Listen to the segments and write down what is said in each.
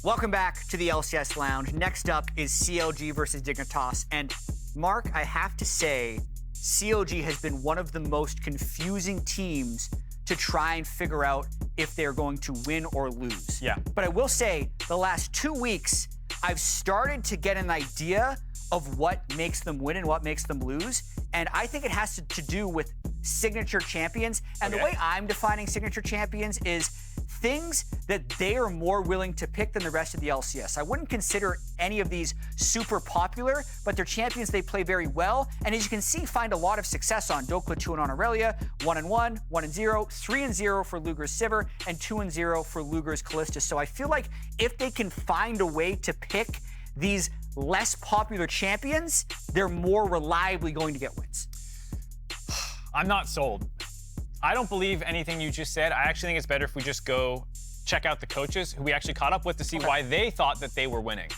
Welcome back to the LCS Lounge. Next up is CLG versus Dignitas. And Mark, I have to say, CLG has been one of the most confusing teams to try and figure out if they're going to win or lose. Yeah. But I will say, the last 2 weeks, I've started to get an idea of what makes them win and what makes them lose. And I think it has to do with signature champions. And the way I'm defining signature champions is things that they are more willing to pick than the rest of the LCS. I wouldn't consider any of these super popular, but they're champions they play very well. And as you can see, find a lot of success on. Dhokla 2-1 on Aurelia, 1-1, 1-0, 3-0 for Luger's Sivir, and 2-0 for Luger's Kalista. So I feel like if they can find a way to pick these less popular champions, they're more reliably going to get wins. I'm not sold. I don't believe anything you just said. I actually think it's better if we just go check out the coaches who we actually caught up with to see why they thought that they were winning.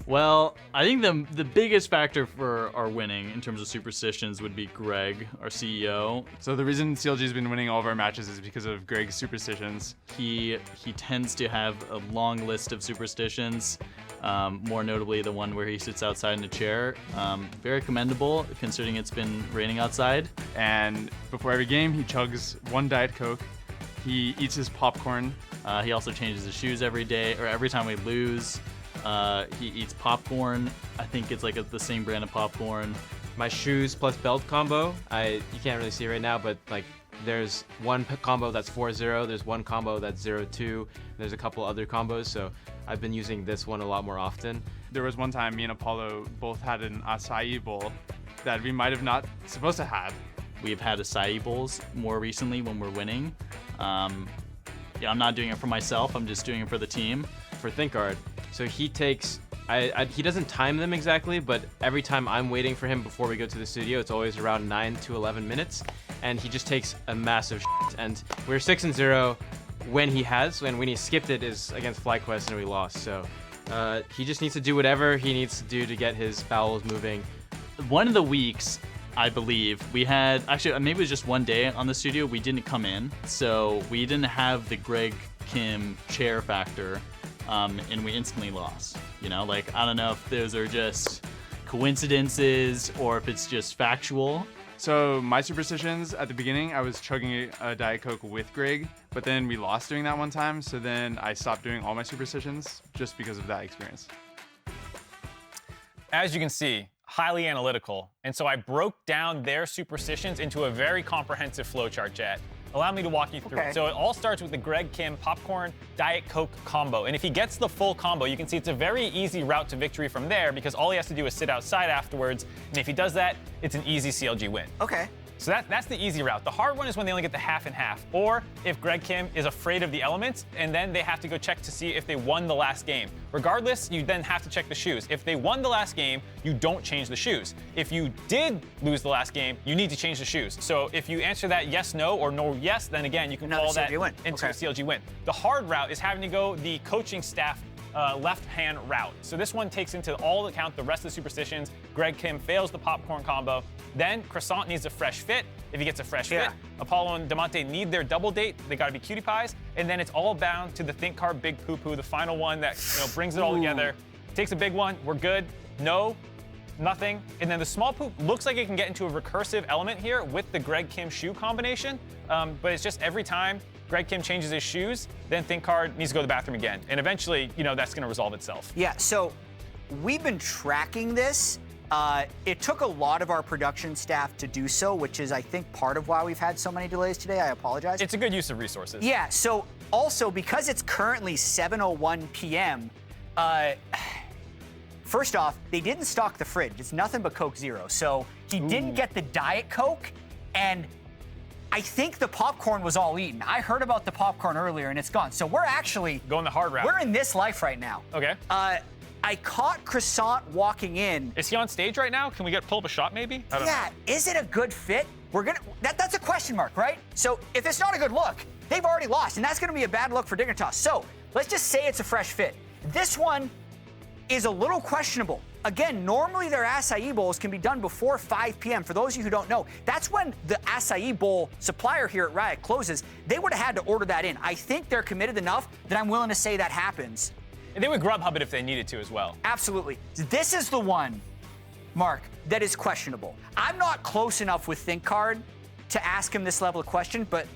Well, I think the biggest factor for our winning in terms of superstitions would be Greg, our CEO. So the reason CLG's been winning all of our matches is because of Greg's superstitions. He tends to have a long list of superstitions, more notably the one where he sits outside in a chair. Very commendable, considering it's been raining outside. And before every game, he chugs one Diet Coke. He eats his popcorn. He also changes his shoes every day, or every time we lose. He eats popcorn. I think it's like the same brand of popcorn. My shoes plus belt combo, you can't really see right now, but like there's one combo that's 4-0, there's one combo that's 0-2, there's a couple other combos, so I've been using this one a lot more often. There was one time me and Apollo both had an acai bowl that we might have not supposed to have. We've had acai bowls more recently when we're winning. Yeah, I'm not doing it for myself, I'm just doing it for the team. For ThinkGuard, so he takes, he doesn't time them exactly, but every time I'm waiting for him before we go to the studio, it's always around 9 to 11 minutes, and he just takes a massive shit. And we're 6-0 when he skipped it is against FlyQuest and we lost. So he just needs to do whatever he needs to do to get his bowels moving. One of the weeks, I believe, we had, actually maybe it was just one day on the studio, we didn't come in, so we didn't have the Greg Kim chair factor. And we instantly lost. You know, like, I don't know if those are just coincidences or if it's just factual. So my superstitions, at the beginning, I was chugging a Diet Coke with Greg, but then we lost doing that one time, so then I stopped doing all my superstitions just because of that experience. As you can see, highly analytical. And so I broke down their superstitions into a very comprehensive flowchart, Jet. Allow me to walk you through it. So it all starts with the Greg Kim popcorn Diet Coke combo. And if he gets the full combo, you can see it's a very easy route to victory from there because all he has to do is sit outside afterwards. And if he does that, it's an easy CLG win. Okay. So that's the easy route. The hard one is when they only get the half and half, or if Greg Kim is afraid of the elements, and then they have to go check to see if they won the last game. Regardless, you then have to check the shoes. If they won the last game, you don't change the shoes. If you did lose the last game, you need to change the shoes. So if you answer that yes, no, or no, yes, then again, you can call that into a CLG win. The hard route is having to go the coaching staff left-hand route. So this one takes into all account the rest of the superstitions. Greg Kim fails the popcorn combo. Then Croissant needs a fresh fit. If he gets a fresh fit, Apollo and Damante need their double date. They got to be cutie pies. And then it's all bound to the ThinkGuard Big Poo Poo, the final one that brings it all together. Takes a big one. We're good. No, nothing. And then the small poop looks like it can get into a recursive element here with the Greg Kim shoe combination. But it's just every time Greg Kim changes his shoes, then ThinkGuard needs to go to the bathroom again. And eventually, that's going to resolve itself. Yeah, so we've been tracking this. It took a lot of our production staff to do so, which is, I think, part of why we've had so many delays today. I apologize. It's a good use of resources. Yeah, so also, because it's currently 7:01 p.m., first off, they didn't stock the fridge. It's nothing but Coke Zero. So he didn't get the Diet Coke, and I think the popcorn was all eaten. I heard about the popcorn earlier, and it's gone. So we're actually going the hard route. We're in this life right now. Okay. I caught Croissant walking in. Is he on stage right now? Can we pull up a shot maybe? I don't know. Is it a good fit? That's a question mark, right? So if it's not a good look, they've already lost, and that's gonna be a bad look for Dignitas. So let's just say it's a fresh fit. This one is a little questionable again, normally their acai bowls can be done before 5 p.m. For those of you who don't know, that's when the acai bowl supplier here at Riot closes. They would have had to order that in. I think they're committed enough that I'm willing to say that happens. And they would Grubhub it if they needed to as well. Absolutely. This is the one, Mark, that is questionable. I'm not close enough with ThinkCard to ask him this level of question, but...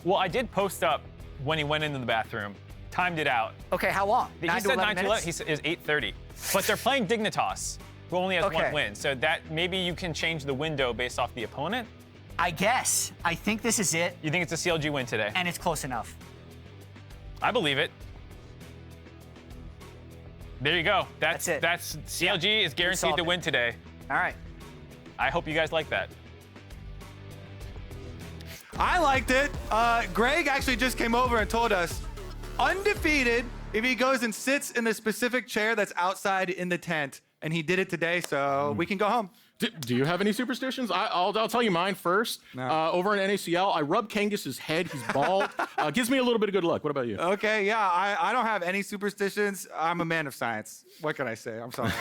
Well, I did post up when he went into the bathroom, timed it out. Okay, how long? He said 9 to 11. He said it was 8:30. But they're playing Dignitas, who only has one win. So that maybe you can change the window based off the opponent. I guess. I think this is it. You think it's a CLG win today? And it's close enough. I believe it. There you go. That's it. That's CLG is guaranteed to win today. All right. I hope you guys like that. I liked it. Greg actually just came over and told us, undefeated if he goes and sits in the specific chair that's outside in the tent. And he did it today, so we can go home. Do you have any superstitions? I'll tell you mine first. No. Over in NACL, I rub Kangus's head. He's bald. Gives me a little bit of good luck. What about you? Okay, yeah, I don't have any superstitions. I'm a man of science. What can I say? I'm sorry.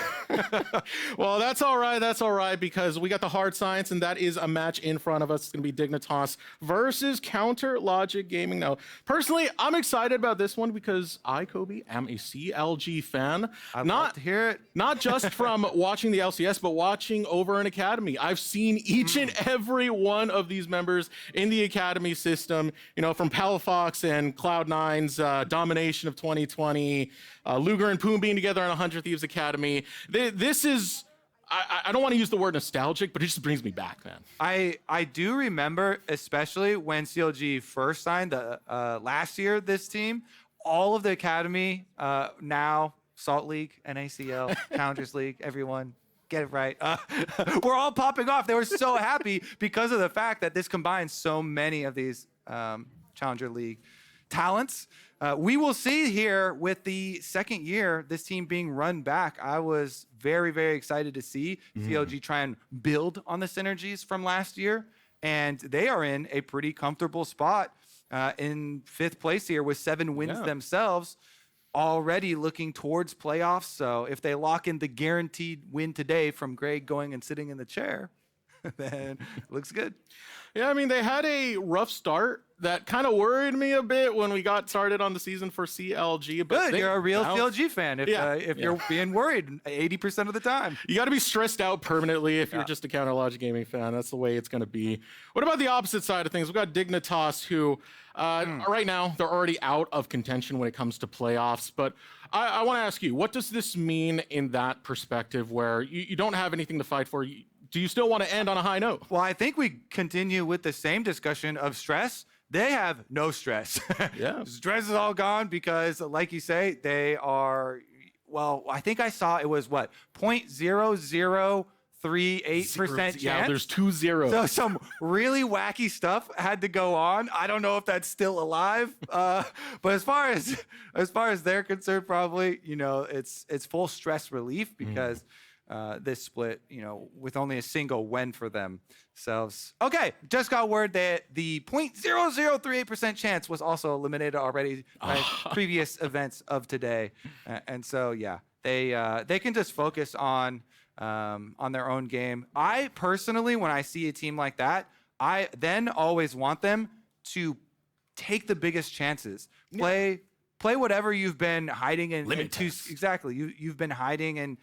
Well, that's all right. That's all right, because we got the hard science, and that is a match in front of us. It's going to be Dignitas versus Counter Logic Gaming. Now, personally, I'm excited about this one because I, Kobe, am a CLG fan. I'd love to hear it. Not just from watching the LCS, but watching over an academy. I've seen each and every one of these members in the academy system, you know, from Palafox and Cloud9's domination of 2020, Luger and Poome being together on 100 Thieves Academy. This is, I don't want to use the word nostalgic, but it just brings me back, man. I do remember, especially when CLG first signed last year, this team, all of the academy, now Salt League, NACL, Challengers League, everyone, get it right. We're all popping off. They were so happy because of the fact that this combines so many of these Challenger League talents. We will see here with the second year, this team being run back. I was very, very excited to see CLG try and build on the synergies from last year. And they are in a pretty comfortable spot in 5th place here with 7 wins themselves, already looking towards playoffs. So if they lock in the guaranteed win today from Greg going and sitting in the chair, then it looks good. Yeah, I mean, they had a rough start that kind of worried me a bit when we got started on the season for CLG. But Good, you're a real CLG fan if you're being worried 80% of the time. You got to be stressed out permanently if you're just a Counter Logic Gaming fan. That's the way it's going to be. What about the opposite side of things? We've got Dignitas, who right now, they're already out of contention when it comes to playoffs. But I want to ask you, what does this mean in that perspective where you don't have anything to fight for? Do you still want to end on a high note? Well, I think we continue with the same discussion of stress. They have no stress. Yeah. Stress is all gone because, like you say, they are, well, I think I saw it was what, 0.0038% chance? Yeah, there's 2 zeros. So some really wacky stuff had to go on. I don't know if that's still alive, but as far as they're concerned, probably, you know, it's full stress relief because this split, you know, with only a single win for themselves. Okay, just got word that the 0.0038% chance was also eliminated already by previous events of today, and so yeah, they can just focus on their own game. I personally, when I see a team like that, I then always want them to take the biggest chances. Play whatever you've been hiding in. Exactly. You've been hiding and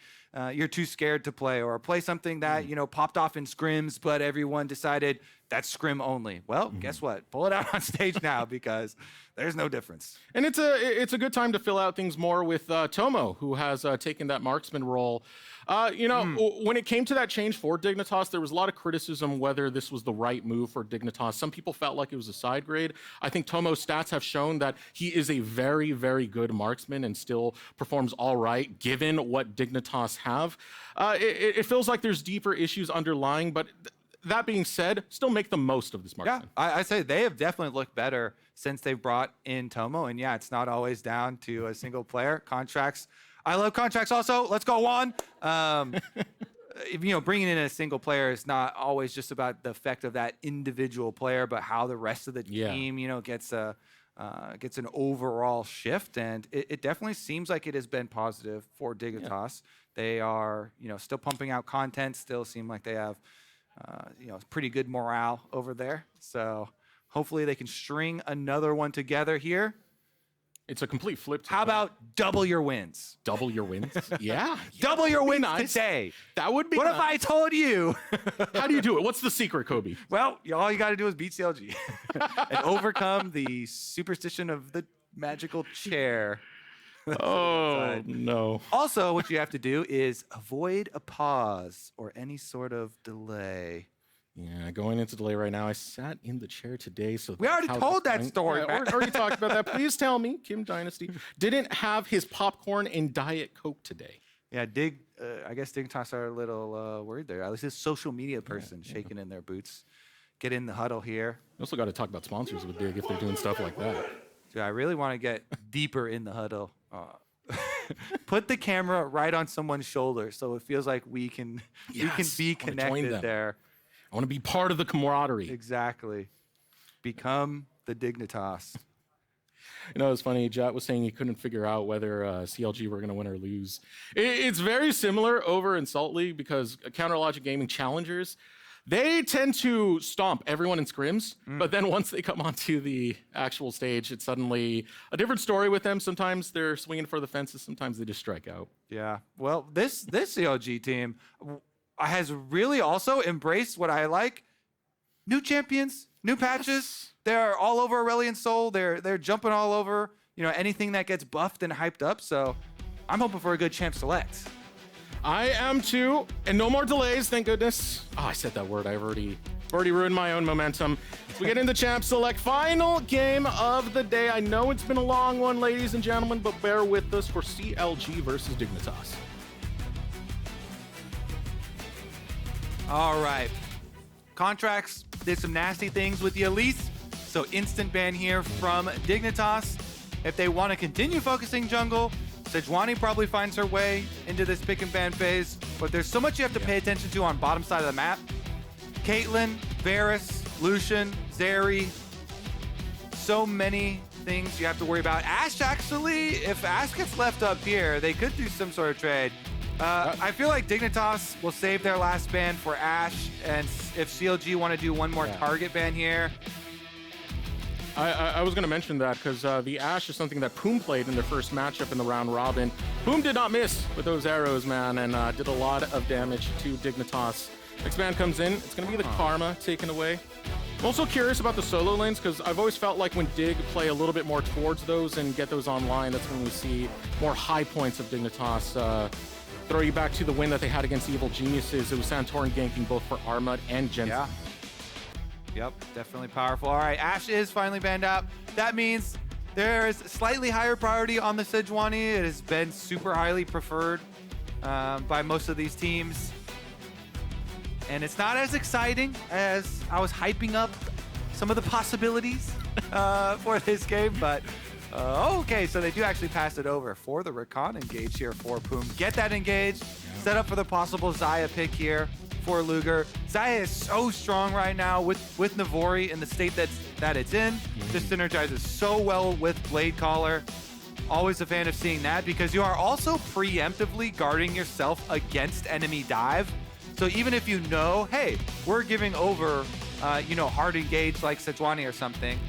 you're too scared to play, or play something that, you know, popped off in scrims, but everyone decided that's scrim only. Well, guess what? Pull it out on stage now because there's no difference. And it's a good time to fill out things more with Tomo, who has taken that marksman role. You know, when it came to that change for Dignitas, there was a lot of criticism whether this was the right move for Dignitas. Some people felt like it was a side grade. I think Tomo's stats have shown that he is a very, very good marksman and still performs all right, given what Dignitas have. It feels like there's deeper issues underlying, but that being said, still make the most of this marksman. Yeah, I say they have definitely looked better since they've brought in Tomo. And yeah, it's not always down to a single player. Contractz. I love Contractz also. Let's go on. You know, bringing in a single player is not always just about the effect of that individual player, but how the rest of the team, you know, gets gets an overall shift, and it definitely seems like it has been positive for Dignitas. They are, still pumping out content, still seem like they have, pretty good morale over there. So hopefully they can string another one together here. It's a complete flip. How about double your wins? Double your wins? Yeah. Double your wins nice. today. That would be What if I nice. told you? How do you do it? What's the secret, Kobe? Well, all you got to do is beat CLG and overcome the superstition of the magical chair. Oh, no. Also, what you have to do is avoid a pause or any sort of delay. Yeah, going into delay right now. I sat in the chair today, so We already how told that's that going. story, Yeah, man. we already talked about that. Please tell me, Kim Dynasty didn't have his popcorn and Diet Coke today. Yeah, I guess Dignitas are a little worried there. At least this social media person shaking in their boots. Get in the huddle here. We also got to talk about sponsors with Dig if they're doing stuff like that. Dude, I really want to get deeper in the huddle. Put the camera right on someone's shoulder so it feels like we can be I wanna join connected them. there. I want to be part of the camaraderie. Exactly. Become the Dignitas. It's funny. Jat was saying he couldn't figure out whether CLG were going to win or lose. It's very similar over in Salt League because Counter Logic Gaming challengers, they tend to stomp everyone in scrims, but then once they come onto the actual stage, it's suddenly a different story with them. Sometimes they're swinging for the fences. Sometimes they just strike out. Yeah. Well, this CLG team has really also embraced what I like. New champions, new patches. They're all over Aurelion Sol. They're jumping all over, anything that gets buffed and hyped up. So I'm hoping for a good champ select. I am too, and no more delays, thank goodness. Oh, I said that word. I've already ruined my own momentum. We get into champ select, final game of the day. I know it's been a long one, ladies and gentlemen, but bear with us for CLG versus Dignitas. All right. Contractz did some nasty things with the Elise, so instant ban here from Dignitas. If they want to continue focusing jungle, Sejuani probably finds her way into this pick and ban phase, but there's so much you have to pay attention to on bottom side of the map. Caitlyn, Varus, Lucian, Zeri, so many things you have to worry about. Ashe, actually, if Ashe gets left up here, they could do some sort of trade. I feel like Dignitas will save their last ban for Ashe, and if CLG want to do one more target ban here. I was going to mention that because the Ashe is something that Poome played in their first matchup in the round robin. Poome did not miss with those arrows, man, and did a lot of damage to Dignitas. Next ban comes in. It's going to be the Karma taken away. I'm also curious about the solo lanes because I've always felt like when Dig play a little bit more towards those and get those online, that's when we see more high points of Dignitas. Throw you back to the win that they had against Evil Geniuses. It was Santorin ganking both for Armut and Jensen. Yeah. Yep, definitely powerful. All right, Ashe is finally banned out. That means there is slightly higher priority on the Sejuani. It has been super highly preferred by most of these teams. And it's not as exciting as I was hyping up some of the possibilities for this game, but okay, so they do actually pass it over for the Rakan engage here for Poome. Get that engage, set up for the possible Xayah pick here for Luger. Xayah is so strong right now with Navori in the state that it's in. Just synergizes so well with Blade Caller. Always a fan of seeing that because you are also preemptively guarding yourself against enemy dive. So even if you know, hey, we're giving over, hard engage like Sejuani or something,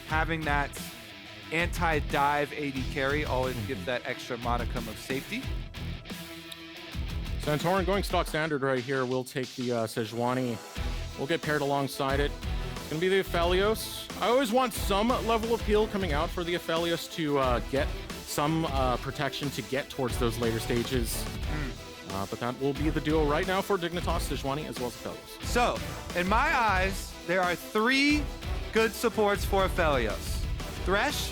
having that anti-dive AD carry always gives that extra modicum of safety. Santorin going stock standard right here. We'll take the Sejuani. We'll get paired alongside it. It's going to be the Aphelios. I always want some level of heal coming out for the Aphelios to get some protection to get towards those later stages. But that will be the duo right now for Dignitas, Sejuani, as well as Aphelios. So, in my eyes, there are 3 good supports for Aphelios. Thresh,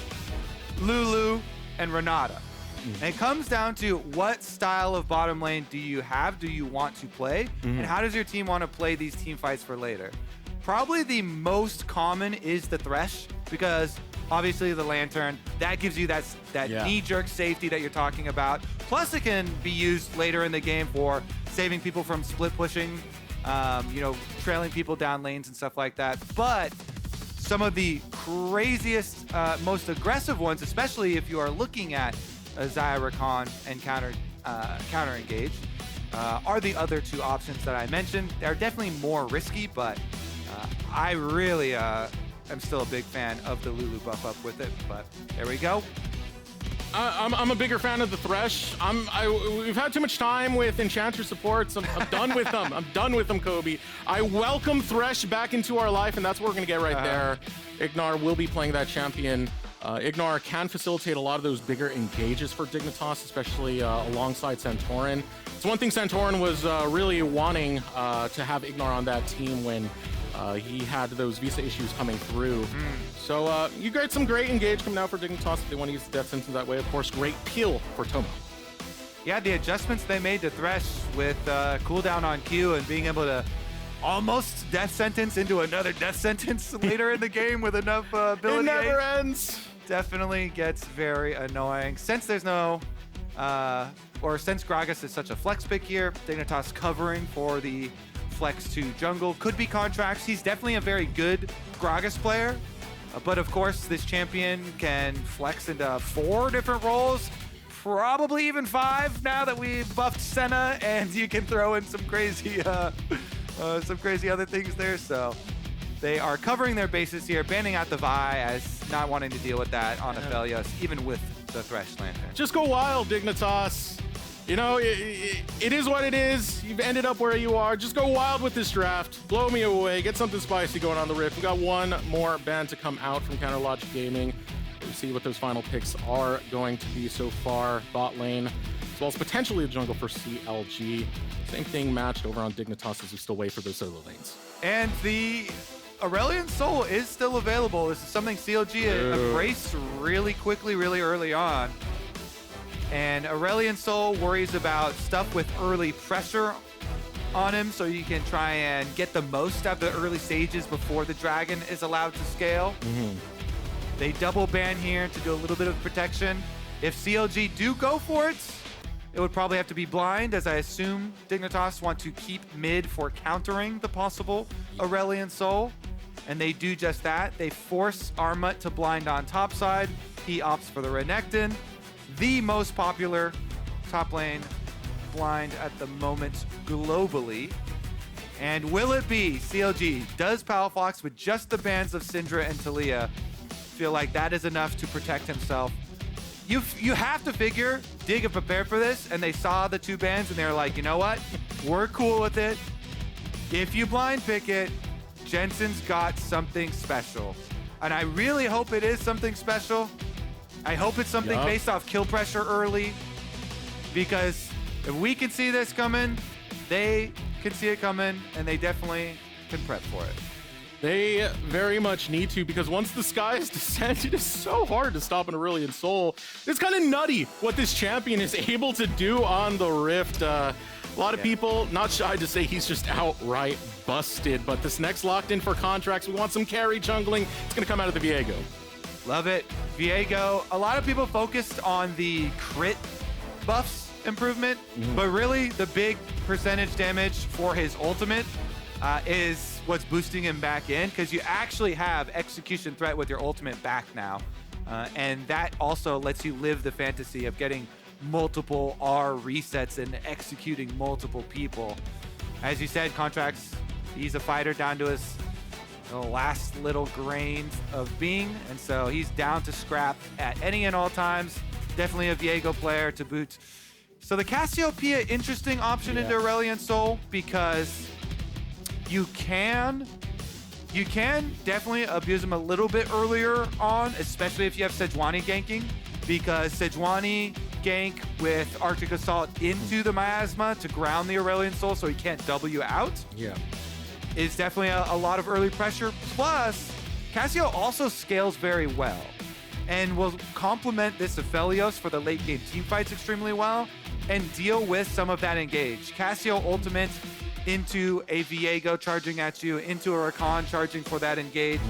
Lulu, and Renata. And it comes down to what style of bottom lane do you have, do you want to play, and how does your team want to play these team fights for later? Probably the most common is the Thresh, because obviously the Lantern, that gives you that knee-jerk safety that you're talking about. Plus it can be used later in the game for saving people from split pushing, trailing people down lanes and stuff like that. But some of the craziest, most aggressive ones, especially if you are looking at Xayah, Rakan, and counter engage, are the other two options that I mentioned. They're definitely more risky, but I really am still a big fan of the Lulu buff up with it. But there we go. I'm a bigger fan of the Thresh. We've had too much time with Enchanter supports. I'm done with them. I'm done with them, Kobe. I welcome Thresh back into our life, and that's what we're going to get right there. IgNar will be playing that champion. IgNar can facilitate a lot of those bigger engages for Dignitas, especially alongside Santorin. It's one thing Santorin was really wanting to have IgNar on that team when he had those visa issues coming through. So you get some great engage coming out for Dignitas if they want to use the death sentence that way. Of course, great peel for Tomo. Yeah, the adjustments they made to Thresh with cooldown on Q and being able to almost death sentence into another death sentence later in the game with enough ability. It never ends. Definitely gets very annoying. Since there's no, since Gragas is such a flex pick here, Dignitas covering for the flex to jungle could be Contractz. He's definitely a very good Gragas player, but of course this champion can flex into 4 different roles, probably even 5 now that we've buffed Senna, and you can throw in some crazy other things there. So they are covering their bases here, banning out the Vi as not wanting to deal with that on Aphelios, even with the Thresh Lantern. Just go wild, Dignitas. You know, it is what it is. You've ended up where you are. Just go wild with this draft. Blow me away. Get something spicy going on the Rift. We got one more ban to come out from Counter Logic Gaming. We'll see what those final picks are going to be so far. Bot lane, as well as potentially a jungle for CLG. Same thing matched over on Dignitas as we still wait for those solo lanes. And the Aurelion Sol is still available. This is something CLG embraced really quickly, really early on. And Aurelion Sol worries about stuff with early pressure on him, so you can try and get the most out of the early stages before the dragon is allowed to scale. They double ban here to do a little bit of protection. If CLG do go for it, it would probably have to be blind, as I assume Dignitas want to keep mid for countering the possible Aurelion Sol. And they do just that. They force Armut to blind on top side. He opts for the Renekton, the most popular top lane blind at the moment globally. And will it be CLG? Does Palafox, with just the bans of Syndra and Talia, feel like that is enough to protect himself? You have to figure Dig have prepared for this, and they saw the 2 bans and they're like, you know what? We're cool with it. If you blind pick it, Jensen's got something special. And I really hope it is something special. I hope it's something based off kill pressure early, because if we can see this coming, they can see it coming, and they definitely can prep for it. They very much need to, because once the skies descend, it is so hard to stop an Aurelion Sol. It's kind of nutty what this champion is able to do on the Rift. A lot of people not shy to say he's just outright busted, but this next locked in for Contractz. We want some carry jungling. It's going to come out of the Viego. Love it. Viego, a lot of people focused on the crit buffs improvement, but really the big percentage damage for his ultimate is what's boosting him back in, because you actually have execution threat with your ultimate back now. And that also lets you live the fantasy of getting multiple R resets and executing multiple people. As you said, Contractz, he's a fighter down to his last little grains of being, and so he's down to scrap at any and all times. Definitely a Viego player to boot. So the Cassiopeia, interesting option into Aurelion Sol, because you can definitely abuse him a little bit earlier on, especially if you have Sejuani ganking, because Sejuani gank with Arctic Assault into the Miasma to ground the Aurelion Sol so he can't W out. Is definitely a lot of early pressure. Plus, Cassio also scales very well and will complement this Aphelios for the late game team fights extremely well and deal with some of that engage. Cassio ultimate into a Viego charging at you, into a Rakan charging for that engage,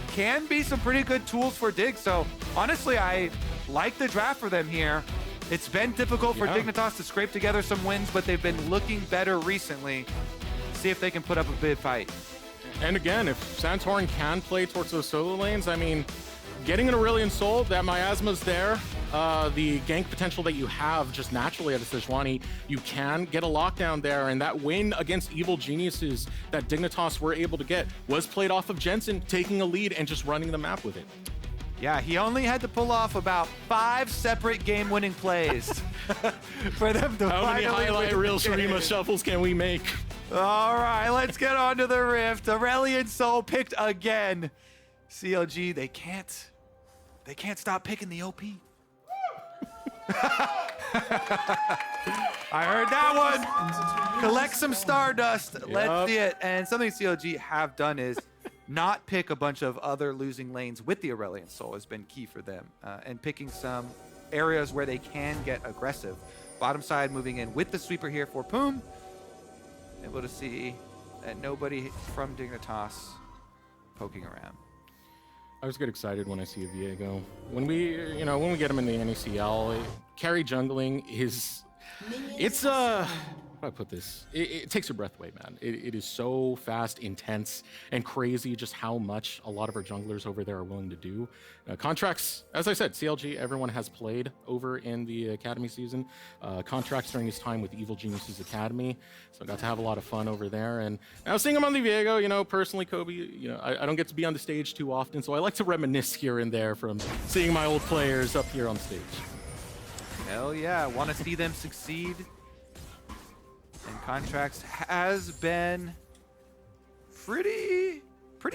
can be some pretty good tools for Dig. So honestly, I like the draft for them here. It's been difficult for Dignitas to scrape together some wins, but they've been looking better recently. See if they can put up a big fight. And again, if Santorin can play towards those solo lanes, I mean, getting an Aurelion Sol, that miasma's there. The gank potential that you have just naturally at a Sejuani, you can get a lockdown there, and that win against Evil Geniuses that Dignitas were able to get was played off of Jensen taking a lead and just running the map with it. Yeah, he only had to pull off about 5 separate game-winning plays for them to How many finally highlight win reel the game. Shurima shuffles can we make? All right, let's get on to the Rift. Aurelion Sol picked again. CLG, they can't stop picking the OP. I heard that one. Collect some Stardust. Let's see it. And something CLG have done is not pick a bunch of other losing lanes with the Aurelion Sol has been key for them. And picking some areas where they can get aggressive. Bottom side moving in with the sweeper here for Poome. Able to see that nobody from Dignitas poking around. I always get excited when I see a Viego. When we get him in the NACL, carry jungling is, how do I put this? It takes your breath away, man. It is so fast, intense, and crazy just how much a lot of our junglers over there are willing to do. Contractz, as I said, CLG, everyone has played over in the Academy season. Contractz during his time with Evil Geniuses Academy, so I got to have a lot of fun over there. And now seeing him on the Viego, personally, Kobe, I don't get to be on the stage too often, so I like to reminisce here and there from seeing my old players up here on stage. Hell yeah, want to see them succeed. And Contractz has been pretty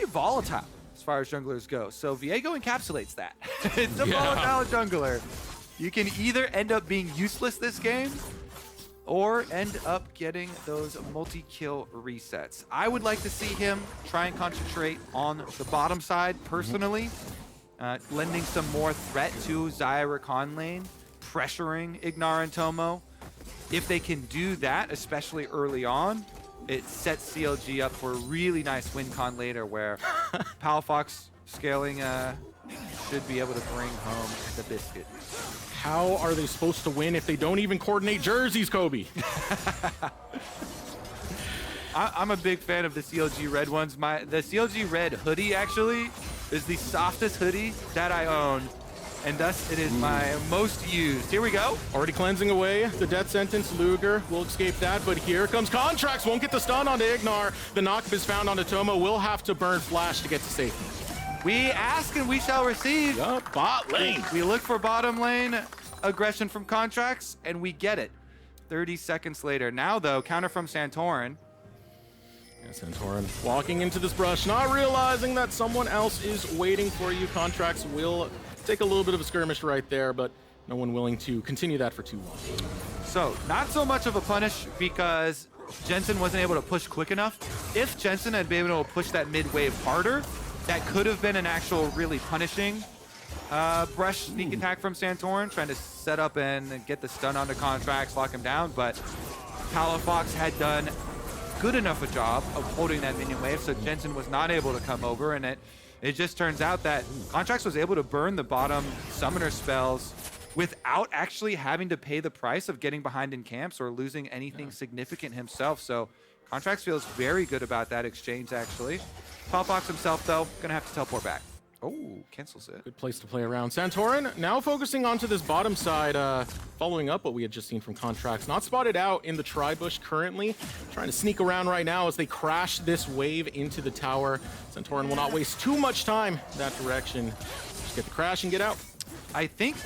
volatile as far as junglers go. So Viego encapsulates that. It's a volatile jungler. You can either end up being useless this game or end up getting those multi-kill resets. I would like to see him try and concentrate on the bottom side personally, lending some more threat to Xayah Rakan lane, pressuring IgNar and Tomo. If they can do that, especially early on, it sets CLG up for a really nice win con later where Palafox scaling should be able to bring home the biscuit. How are they supposed to win if they don't even coordinate jerseys, Kobe? I'm a big fan of the CLG red ones. The CLG red hoodie actually is the softest hoodie that I own. And thus, it is my most used. Here we go. Already cleansing away the death sentence. Luger will escape that, but here comes Contractz. Won't get the stun onto IgNar. The knock is found onto Tomo. Will have to burn flash to get to safety. We ask and we shall receive. Yup, bot lane. We look for bottom lane aggression from Contractz, and we get it. 30 seconds later. Now, though, counter from Santorin. Yeah, Santorin walking into this brush, not realizing that someone else is waiting for you. Contractz will take a little bit of a skirmish right there, but no one willing to continue that for too long. So, not so much of a punish because Jensen wasn't able to push quick enough. If Jensen had been able to push that mid wave harder, that could have been an actual really punishing brush sneak attack from Santorin, trying to set up and get the stun onto Contractz, lock him down, but Palafox had done good enough a job of holding that minion wave, so Jensen was not able to come over, and it just turns out that Contractz was able to burn the bottom summoner spells without actually having to pay the price of getting behind in camps or losing anything significant himself. So Contractz feels very good about that exchange, actually. Palafox himself, though, gonna have to teleport back. Oh, cancels it. Good place to play around. Santorin now focusing onto this bottom side, following up what we had just seen from Contractz. Not spotted out in the tri-bush currently. Trying to sneak around right now as they crash this wave into the tower. Santorin will not waste too much time in that direction. Just get the crash and get out. I think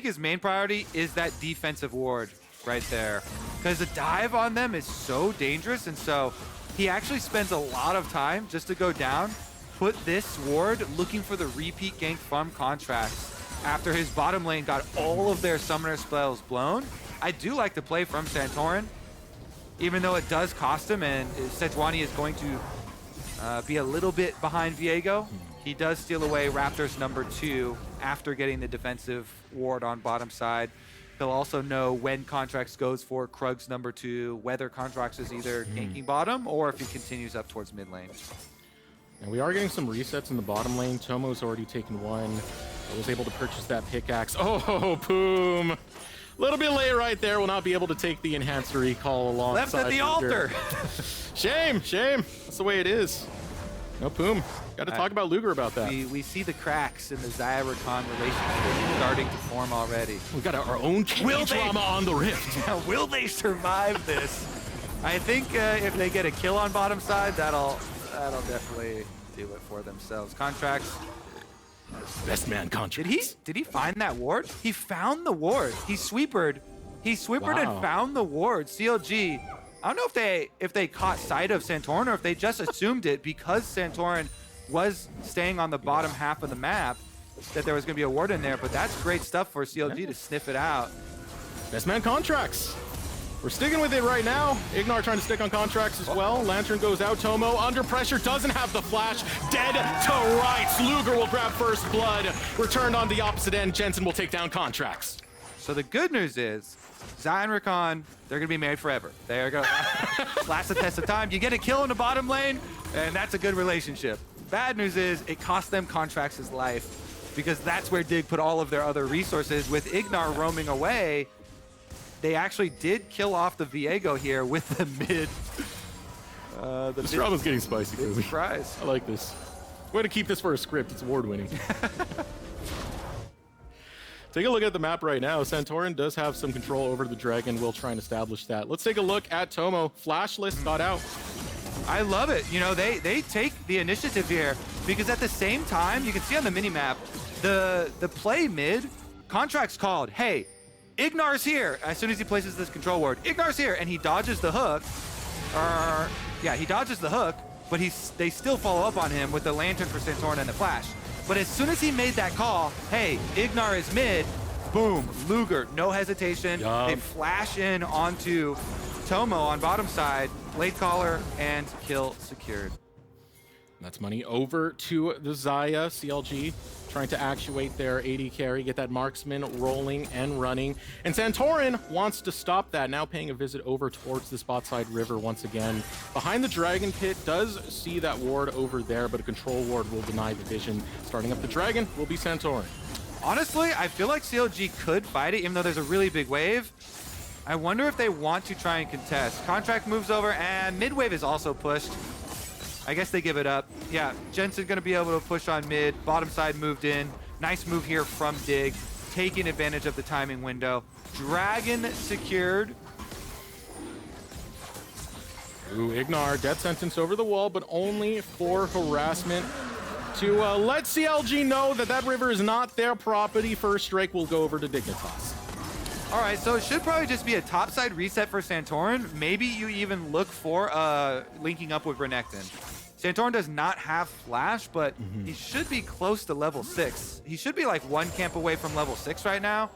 his main priority is that defensive ward right there. Because the dive on them is so dangerous, and so he actually spends a lot of time just to go down, put this ward looking for the repeat gank from Contractz after his bottom lane got all of their summoner spells blown. I do like the play from Santorin, even though it does cost him, and Sejuani is going to be a little bit behind Viego. He does steal away Raptor's number 2 after getting the defensive ward on bottom side. He'll also know when Contractz goes for Krug's number 2, whether Contractz is either ganking bottom or if he continues up towards mid lane. And we are getting some resets in the bottom lane. Tomo's already taken one. I was able to purchase that pickaxe. Oh, Poome. A little bit late right there. Will not be able to take the enhanced recall alongside Left at the altar. Shame. That's the way it is. No, Poome. Got to talk about Luger about that. We see the cracks in the Xayah Rakan relationship starting to form already. We got our own drama on the Rift. Now, will they survive this? I think if they get a kill on bottom side, that'll definitely do it for themselves. Contractz. Best man Contractz. Did he find that ward? He found the ward. He sweepered and found the ward. CLG. I don't know if they caught sight of Santorin or if they just assumed it because Santorin was staying on the bottom half of the map that there was going to be a ward in there, but that's great stuff for CLG to sniff it out. Best man Contractz. We're sticking with it right now. IgNar trying to stick on Contractz as well. Lantern goes out. Tomo under pressure, doesn't have the flash. Dead to rights. Luger will grab first blood. Returned on the opposite end. Jensen will take down Contractz. So the good news is, Xayah and Rakan, they're going to be married forever. They're going to last the test of time. You get a kill in the bottom lane, and that's a good relationship. Bad news is, it cost them Contractz' life, because that's where Dig put all of their other resources. With IgNar roaming away, they actually did kill off the Viego here with the mid. This drama's getting spicy, Kobe. Surprise. I like this. Way to keep this for a script. It's award-winning. Take a look at the map right now. Santorin does have some control over the dragon. We'll try and establish that. Let's take a look at Tomo. Flashless got out. I love it. You know, they take the initiative here because at the same time, you can see on the mini-map, the play mid, Contractz called, hey, IgNar's here. As soon as he places this control ward, IgNar's here, and he dodges the hook. Yeah, he dodges the hook, but they still follow up on him with the Lantern for Santorin and the flash. But as soon as he made that call, hey, IgNar is mid, boom, Luger, no hesitation. They flash in onto Tomo on bottom side, blade caller, and kill secured. That's money over to the Xayah. CLG trying to actuate their AD carry, get that marksman rolling and running. And Santorin wants to stop that, now paying a visit over towards the spot side river once again. Behind the Dragon Pit, does see that ward over there, but a control ward will deny the vision. Starting up the Dragon will be Santorin. Honestly, I feel like CLG could fight it, even though there's a really big wave. I wonder if they want to try and contest. Contract moves over, and mid wave is also pushed. I guess they give it up. Yeah, Jensen's going to be able to push on mid. Bottom side moved in. Nice move here from Dig, taking advantage of the timing window. Dragon secured. Ooh, IgNar, death sentence over the wall, but only for harassment. To let CLG know that that river is not their property. First strike will go over to Dignitas. All right, so it should probably just be a topside reset for Santorin. Maybe you even look for linking up with Renekton. Santorin does not have flash, but he should be close to level 6. He should be like one camp away from level 6 right now.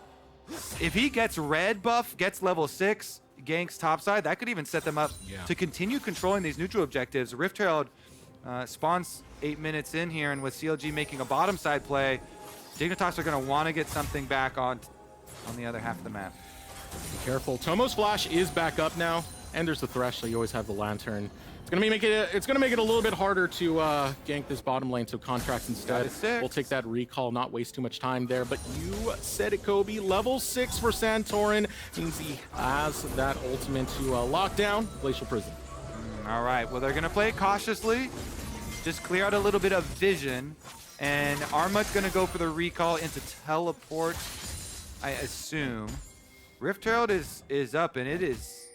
If he gets red buff, gets level 6, ganks topside, that could even set them up to continue controlling these neutral objectives. Rift Herald spawns 8 minutes in here, and with CLG making a bottom side play, Dignitas are going to want to get something back on the other half of the map. Be careful. Tomo's flash is back up now, and there's the Thresh, so you always have the Lantern. It's gonna make it a little bit harder to gank this bottom lane, so Contractz instead. We'll take that recall, not waste too much time there. But you said it, Kobe. Level 6 for Santorin means he has that ultimate to lock down Glacial Prison. All right, well, they're gonna play it cautiously. Just clear out a little bit of vision. And Armut's gonna go for the recall into teleport, I assume. Rift Herald is up, and it is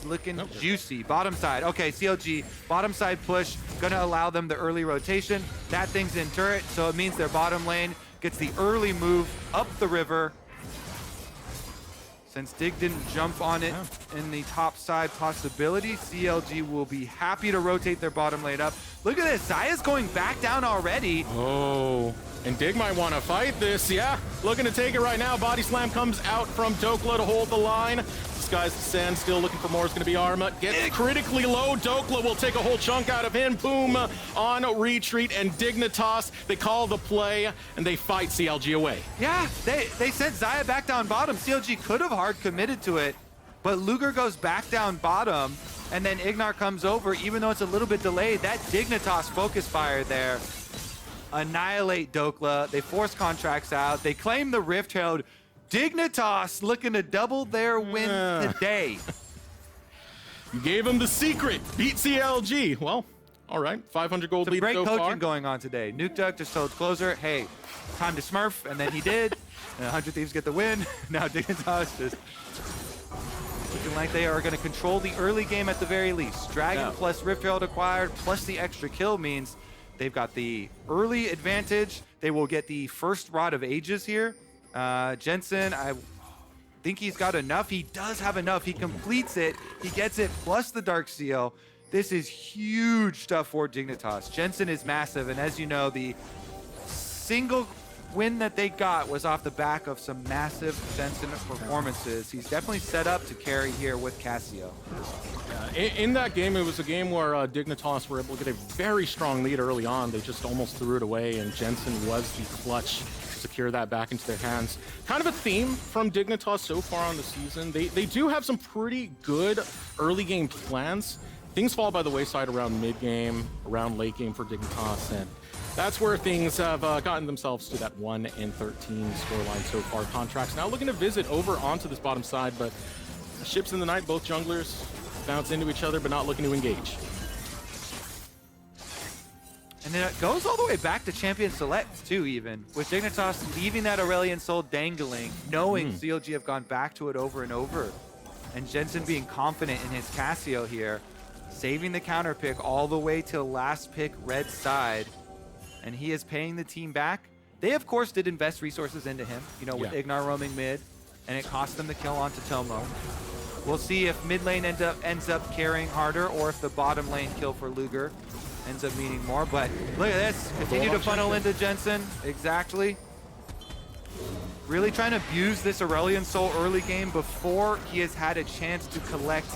looking juicy. Bottom side. Okay, CLG, bottom side push, gonna allow them the early rotation. That thing's in turret, so it means their bottom lane gets the early move up the river. Since Dig didn't jump on it in the top side possibility, CLG will be happy to rotate their bottom lane up. Look at this, Xayah's going back down already. Oh, and Dig might want to fight this. Yeah, looking to take it right now. Body slam comes out from Dhokla to hold the line. This guy's Sand still looking for more. It's going to be Armut. Gets critically low. Dhokla will take a whole chunk out of him. Poome on retreat, and Dignitas, they call the play, and they fight CLG away. Yeah, they sent Xayah back down bottom. CLG could have hard committed to it, but Luger goes back down bottom, and then IgNar comes over, even though it's a little bit delayed. That Dignitas focus fire there. Annihilate Dhokla. They force Contractz out. They claim the Rift Herald. Dignitas looking to double their win today. You gave him the secret. Beat CLG. Well, All right, 500 gold Some lead great so coaching far. going on today. Nuke Duck just told Closer, hey, time to smurf, and then he did. And 100 Thieves get the win. Now Dignitas just looking like they are going to control the early game at the very least. Dragon plus Rift Herald acquired, plus the extra kill means they've got the early advantage. They will get the first Rod of Ages here. Jensen, I think he's got enough. He does have enough. He completes it. He gets it plus the Dark Seal. This is huge stuff for Dignitas. Jensen is massive, and as you know, the single win that they got was off the back of some massive Jensen performances. He's definitely set up to carry here with Cassio. In that game, it was a game where Dignitas were able to get a very strong lead early on. They just almost threw it away, and Jensen was the clutch to secure that back into their hands. Kind of a theme from Dignitas so far on the season. They do have some pretty good early game plans. Things fall by the wayside around mid-game, around late game for Dignitas, and that's where things have gotten themselves to that 1-13 scoreline so far. Contractz now looking to visit over onto this bottom side, but ships in the night, both junglers bounce into each other, but not looking to engage. And then it goes all the way back to Champion Select, too, even. With Dignitas leaving that Aurelion Sol dangling, knowing CLG have gone back to it over and over. And Jensen being confident in his Cassio here, saving the counter pick all the way till last pick red side. And he is paying the team back. They, of course, did invest resources into him, you know, with IgNar roaming mid, and it cost them the kill onto Tomo. We'll see if mid lane ends up carrying harder, or if the bottom lane kill for Luger ends up meaning more. But look at this. Continue to funnel into Jensen. Exactly. Really trying to abuse this Aurelion Sol early game before he has had a chance to collect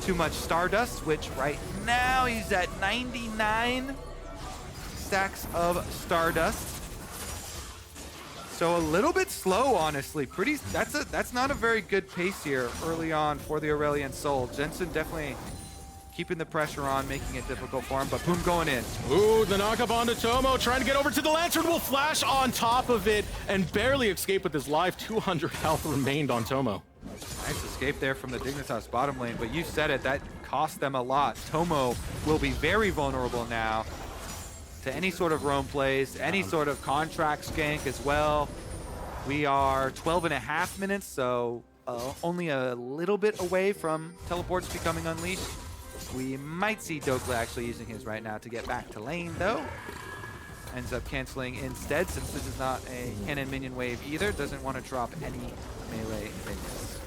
too much Stardust, which right now he's at 99 stacks of Stardust. So a little bit slow, honestly. That's not a very good pace here early on for the Aurelion Sol. Jensen definitely keeping the pressure on, making it difficult for him, but Poome going in. Ooh, the knock up onto Tomo, trying to get over to the Lantern, will flash on top of it and barely escape with his life. 200 health remained on Tomo. Nice escape there from the Dignitas bottom lane, but you said it, that cost them a lot. Tomo will be very vulnerable now to any sort of roam plays, any sort of Contractz gank as well. We are 12.5 minutes, so only a little bit away from teleports becoming unleashed. We might see Dhokla actually using his right now to get back to lane, though. Ends up canceling instead, since this is not a cannon minion wave either. Doesn't want to drop any melee minions.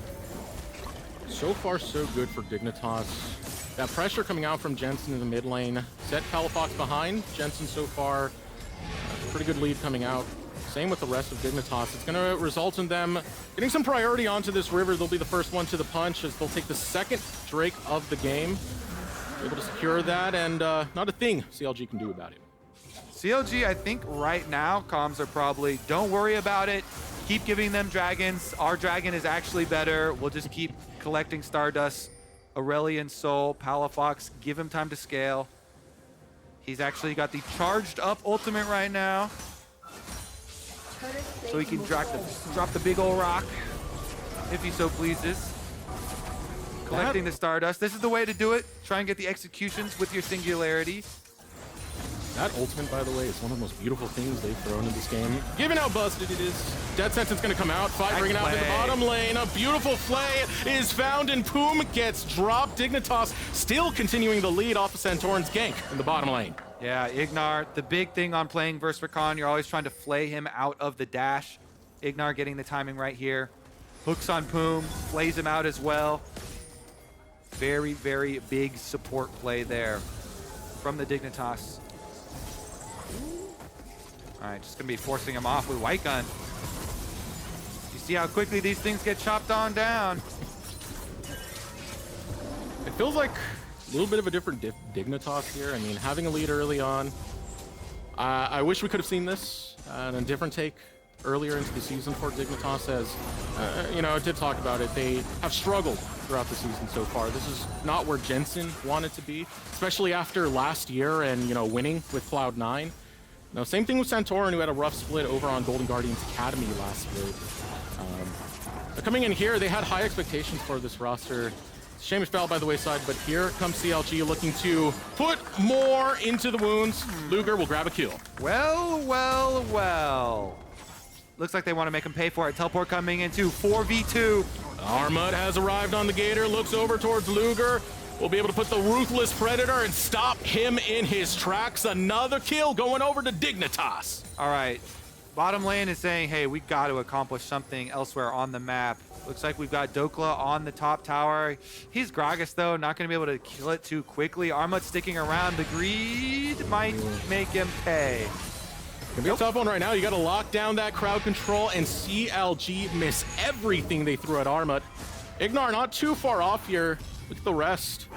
So far, so good for Dignitas. That pressure coming out from Jensen in the mid lane set Palafox behind. Jensen so far, pretty good lead coming out. Same with the rest of Dignitas. It's going to result in them getting some priority onto this river. They'll be the first one to the punch as they'll take the second Drake of the game. Able to secure that, and not a thing CLG can do about it. CLG, I think right now, comms are probably, don't worry about it. Keep giving them dragons. Our dragon is actually better. We'll just keep collecting Stardust. Aurelion Sol, Palafox, give him time to scale. He's actually got the charged up ultimate right now. So he can drop the big old rock, if he so pleases. Collecting the Stardust. This is the way to do it. Try and get the executions with your singularity. That ultimate, by the way, is one of the most beautiful things they've thrown in this game. Given how busted it is, Death Sentence going to come out. Fight bringing out to the bottom lane. A beautiful flay is found, and Poome gets dropped. Dignitas still continuing the lead off of Santorin's gank in the bottom lane. Yeah, IgNar, the big thing on playing versus Rakan, you're always trying to flay him out of the dash. IgNar getting the timing right here. Hooks on Poome, flays him out as well. Very, very big support play there from the Dignitas. All right, just gonna be forcing him off with White Gun. You see how quickly these things get chopped on down. It feels like a little bit of a different Dignitas here. I mean, having a lead early on. I wish we could have seen this and a different take earlier into the season for Dignitas, as, you know, I did talk about it. They have struggled throughout the season so far. This is not where Jensen wanted to be, especially after last year and, you know, winning with Cloud9. Now, same thing with Santorin, who had a rough split over on Golden Guardians Academy last split. Coming in here, they had high expectations for this roster. Shame it fell by the wayside, but here comes CLG looking to put more into the wounds. Luger will grab a kill. Well, well, well. Looks like they want to make him pay for it. Teleport coming into 4v2. Armut has arrived on the Gator, looks over towards Luger. Will be able to put the Ruthless Predator and stop him in his tracks. Another kill going over to Dignitas. All right. Bottom lane is saying, hey, we got to accomplish something elsewhere on the map. Looks like we've got Dhokla on the top tower. He's Gragas, though, not going to be able to kill it too quickly. Armut sticking around. The greed might make him pay. Gonna be a tough one right now. You got to lock down that crowd control, and CLG miss everything they threw at Armut. IgNar not too far off here. Look at the rest.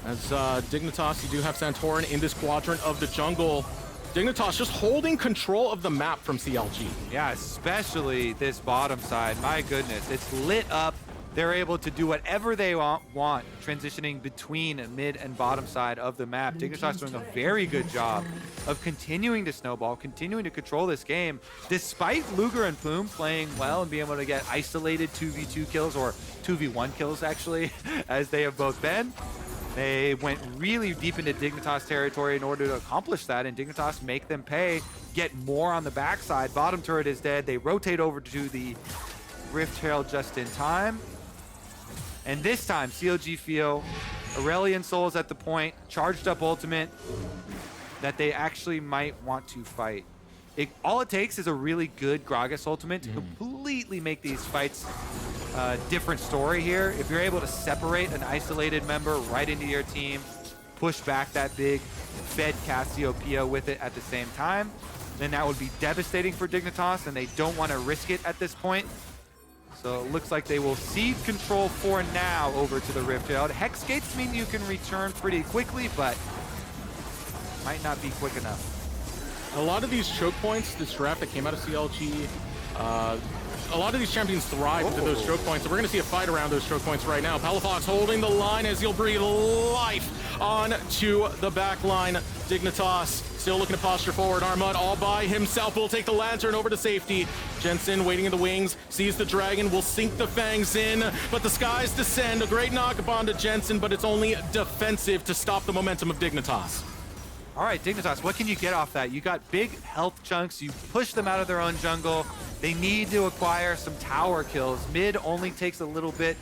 As Dignitas, you do have Santorin in this quadrant of the jungle. Dignitas just holding control of the map from CLG. Yeah, especially this bottom side. My goodness, it's lit up. They're able to do whatever they want transitioning between mid and bottom side of the map. Dignitas doing a very good job of continuing to snowball, continuing to control this game, despite Luger and Poome playing well and being able to get isolated 2v2 kills, or 2v1 kills actually, as they have both been. They went really deep into Dignitas territory in order to accomplish that, and Dignitas make them pay, get more on the backside. Bottom turret is dead. They rotate over to the Rift Herald just in time. And this time, CLG feel Aurelion Sol is at the point, charged up ultimate, that they actually might want to fight. All it takes is a really good Gragas ultimate to completely make these fights a different story here. If you're able to separate an isolated member right into your team, push back that big fed Cassiopeia with it at the same time, then that would be devastating for Dignitas, and they don't want to risk it at this point. So it looks like they will cede control for now over to the Rift Herald. Hex gates mean you can return pretty quickly, but might not be quick enough. A lot of these choke points, this draft that came out of CLG, a lot of these champions thrive to those choke points, and we're going to see a fight around those choke points right now. Palafox holding the line as he'll breathe life onto the back line. Dignitas still looking to posture forward. Armut all by himself will take the lantern over to safety. Jensen waiting in the wings, sees the dragon, will sink the fangs in, but the skies descend. A great knock-up to Jensen, but it's only defensive to stop the momentum of Dignitas. All right, Dignitas, what can you get off that? You got big health chunks. You push them out of their own jungle. They need to acquire some tower kills. Mid only takes a little bit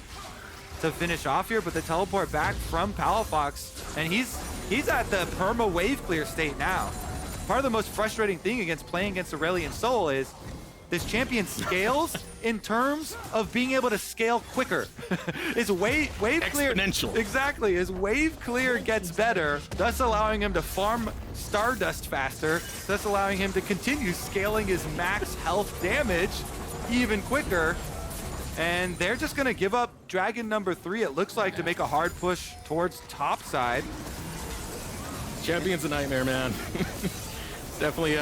to finish off here, but the teleport back from Palafox, and he's at the perma wave clear state now. Part of the most frustrating thing against playing against Aurelion Sol is this champion scales in terms of being able to scale quicker. His wave clear exponential. Exactly. His wave clear gets better, thus allowing him to farm Stardust faster, thus allowing him to continue scaling his max health damage even quicker. And they're just gonna give up Dragon number 3, it looks like, to make a hard push towards top side. Champion's a nightmare, man. Definitely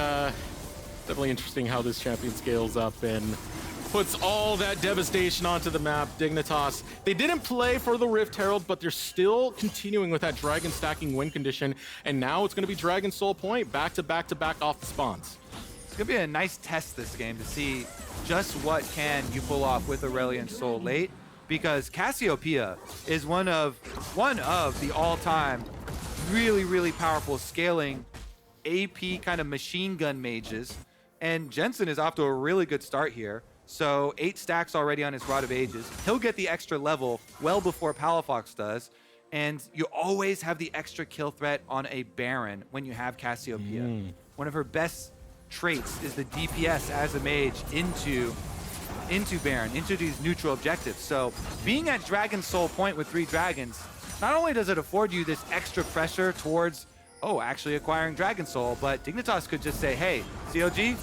interesting how this champion scales up and puts all that devastation onto the map. Dignitas, they didn't play for the Rift Herald, but they're still continuing with that dragon stacking win condition, and now it's going to be Dragon Soul point, back to back to back off the spawns. It's going to be a nice test this game to see just what can you pull off with Aurelion Sol late, because Cassiopeia is one of the all-time really powerful scaling AP kind of machine gun mages, and Jensen is off to a really good start here. So 8 stacks already on his Rod of Ages. He'll get the extra level well before Palafox does, and you always have the extra kill threat on a Baron when you have Cassiopeia. One of her best traits is the DPS as a mage into Baron, into these neutral objectives. So being at Dragon Soul point with 3 dragons, not only does it afford you this extra pressure towards actually acquiring Dragon Soul, but Dignitas could just say, hey, CLG,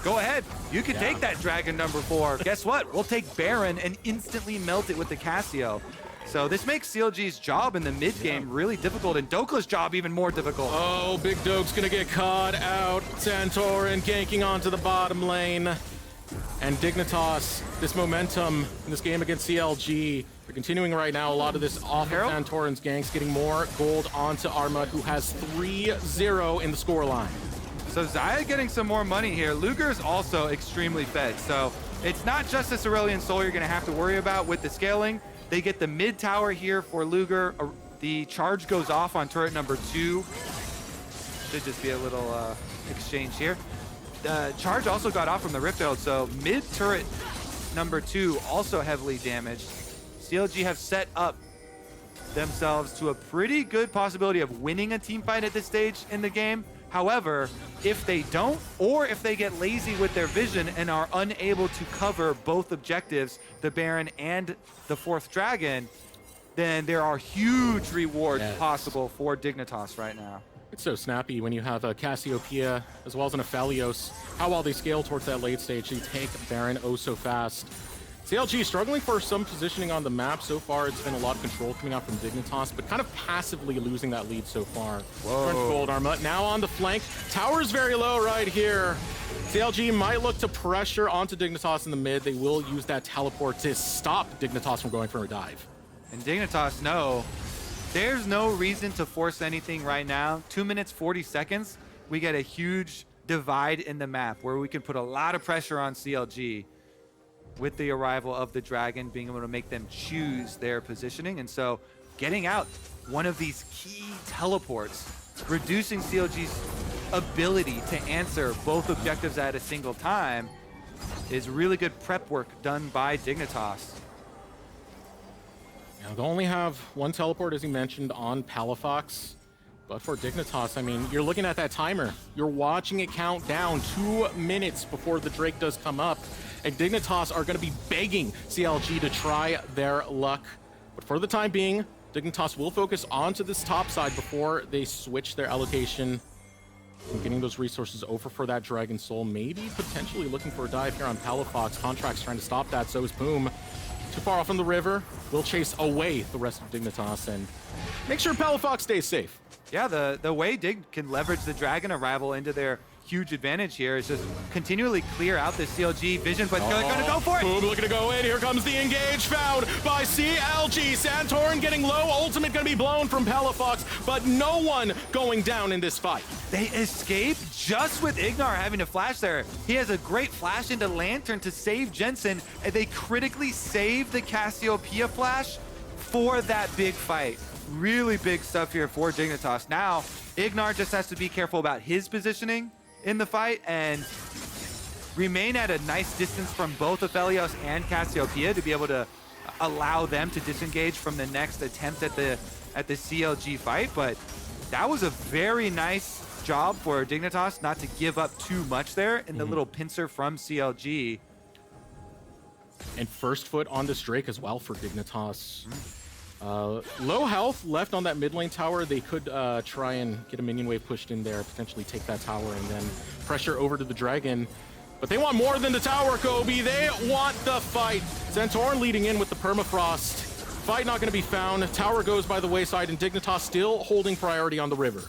go ahead. You can take that Dragon number 4. Guess what? We'll take Baron and instantly melt it with the Cassio. So this makes CLG's job in the mid game really difficult, and Dhokla's job even more difficult. Oh, Big Doke's gonna get caught out. Santorin ganking onto the bottom lane. And Dignitas, this momentum in this game against CLG, they're continuing right now. A lot of this off of Santorin's ganks, getting more gold onto Armut, who has 3-0 in the scoreline. So Xayah getting some more money here. Luger is also extremely fed. So it's not just this Aurelion Sol you're going to have to worry about with the scaling. They get the mid tower here for Luger. The charge goes off on turret number 2. Should just be a little exchange here. The charge also got off from the Rift Herald, so mid turret number 2 also heavily damaged. CLG have set up themselves to a pretty good possibility of winning a team fight at this stage in the game. However, if they don't, or if they get lazy with their vision and are unable to cover both objectives, the Baron and the 4th Dragon, then there are huge rewards possible for Dignitas right now. It's so snappy when you have a Cassiopeia as well as an Aphelios. How well they scale towards that late stage. They take Baron oh so fast. CLG struggling for some positioning on the map. So far, it's been a lot of control coming out from Dignitas, but kind of passively losing that lead so far. Gold Armut now on the flank. Tower's very low right here. CLG might look to pressure onto Dignitas in the mid. They will use that teleport to stop Dignitas from going for a dive. And Dignitas know there's no reason to force anything right now. 2 minutes, 40 seconds. We get a huge divide in the map where we can put a lot of pressure on CLG with the arrival of the Dragon, being able to make them choose their positioning. And so getting out one of these key teleports, reducing CLG's ability to answer both objectives at a single time, is really good prep work done by Dignitas. Now, they only have one teleport, as you mentioned, on Palafox. But for Dignitas, I mean, you're looking at that timer. You're watching it count down 2 minutes before the Drake does come up. And Dignitas are going to be begging CLG to try their luck. But for the time being, Dignitas will focus onto this top side before they switch their allocation. And getting those resources over for that Dragon Soul. Maybe potentially looking for a dive here on Palafox. Contractz trying to stop that, so is Poome. Too far off on the river. Will chase away the rest of Dignitas and make sure Palafox stays safe. Yeah, the way Dig can leverage the Dragon arrival into their huge advantage here is just continually clear out the CLG vision, but gonna go for it. Poome looking to go in. Here comes the engage found by CLG. Santorin getting low. Ultimate gonna be blown from Palafox, but no one going down in this fight. They escape just with IgNar having to flash there. He has a great flash into Lantern to save Jensen, and they critically save the Cassiopeia flash for that big fight. Really big stuff here for Dignitas. Now, IgNar just has to be careful about his positioning in the fight and remain at a nice distance from both Aphelios and Cassiopeia to be able to allow them to disengage from the next attempt at the CLG fight. But that was a very nice job for Dignitas not to give up too much there in the little pincer from CLG. And first foot on this Drake as well for Dignitas. Low health left on that mid lane tower. They could try and get a minion wave pushed in there, potentially take that tower and then pressure over to the Dragon. But they want more than the tower, Kobe. They want the fight. Santorin leading in with the permafrost. Fight not going to be found. Tower goes by the wayside and Dignitas still holding priority on the river.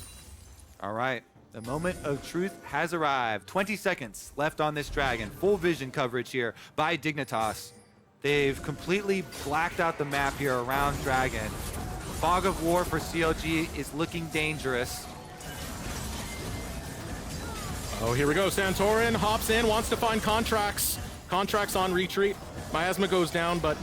All right, the moment of truth has arrived. 20 seconds left on this Dragon. Full vision coverage here by Dignitas. They've completely blacked out the map here around Dragon. Fog of War for CLG is looking dangerous. Oh, here we go. Santorin hops in, wants to find Contractz. Contractz on retreat. Miasma goes down, but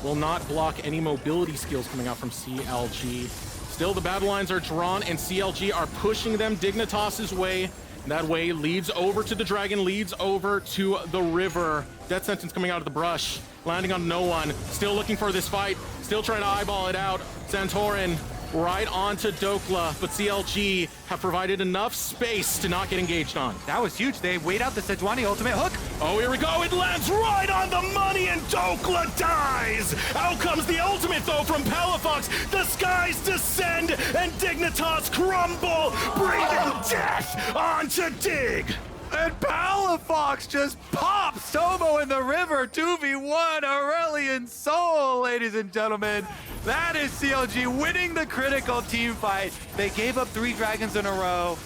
will not block any mobility skills coming out from CLG. Still, the battle lines are drawn, and CLG are pushing them Dignitas's way. That way leads over to the Dragon, leads over to the river. Death Sentence coming out of the brush, landing on no one. Still looking for this fight, still trying to eyeball it out. Santorin right onto Dhokla, but CLG have provided enough space to not get engaged on. That was huge. They wait out the Sejuani ultimate hook. Oh, here we go. It lands right on the money, and Dhokla dies. Out comes the ultimate, though, from Palafox. The skies descend, and Dignitas crumble, breathing death onto Dig. And Palafox just pops Tomo in the river. 2v1 Aurelion Sol, ladies and gentlemen. That is CLG winning the critical team fight. They gave up 3 dragons in a row.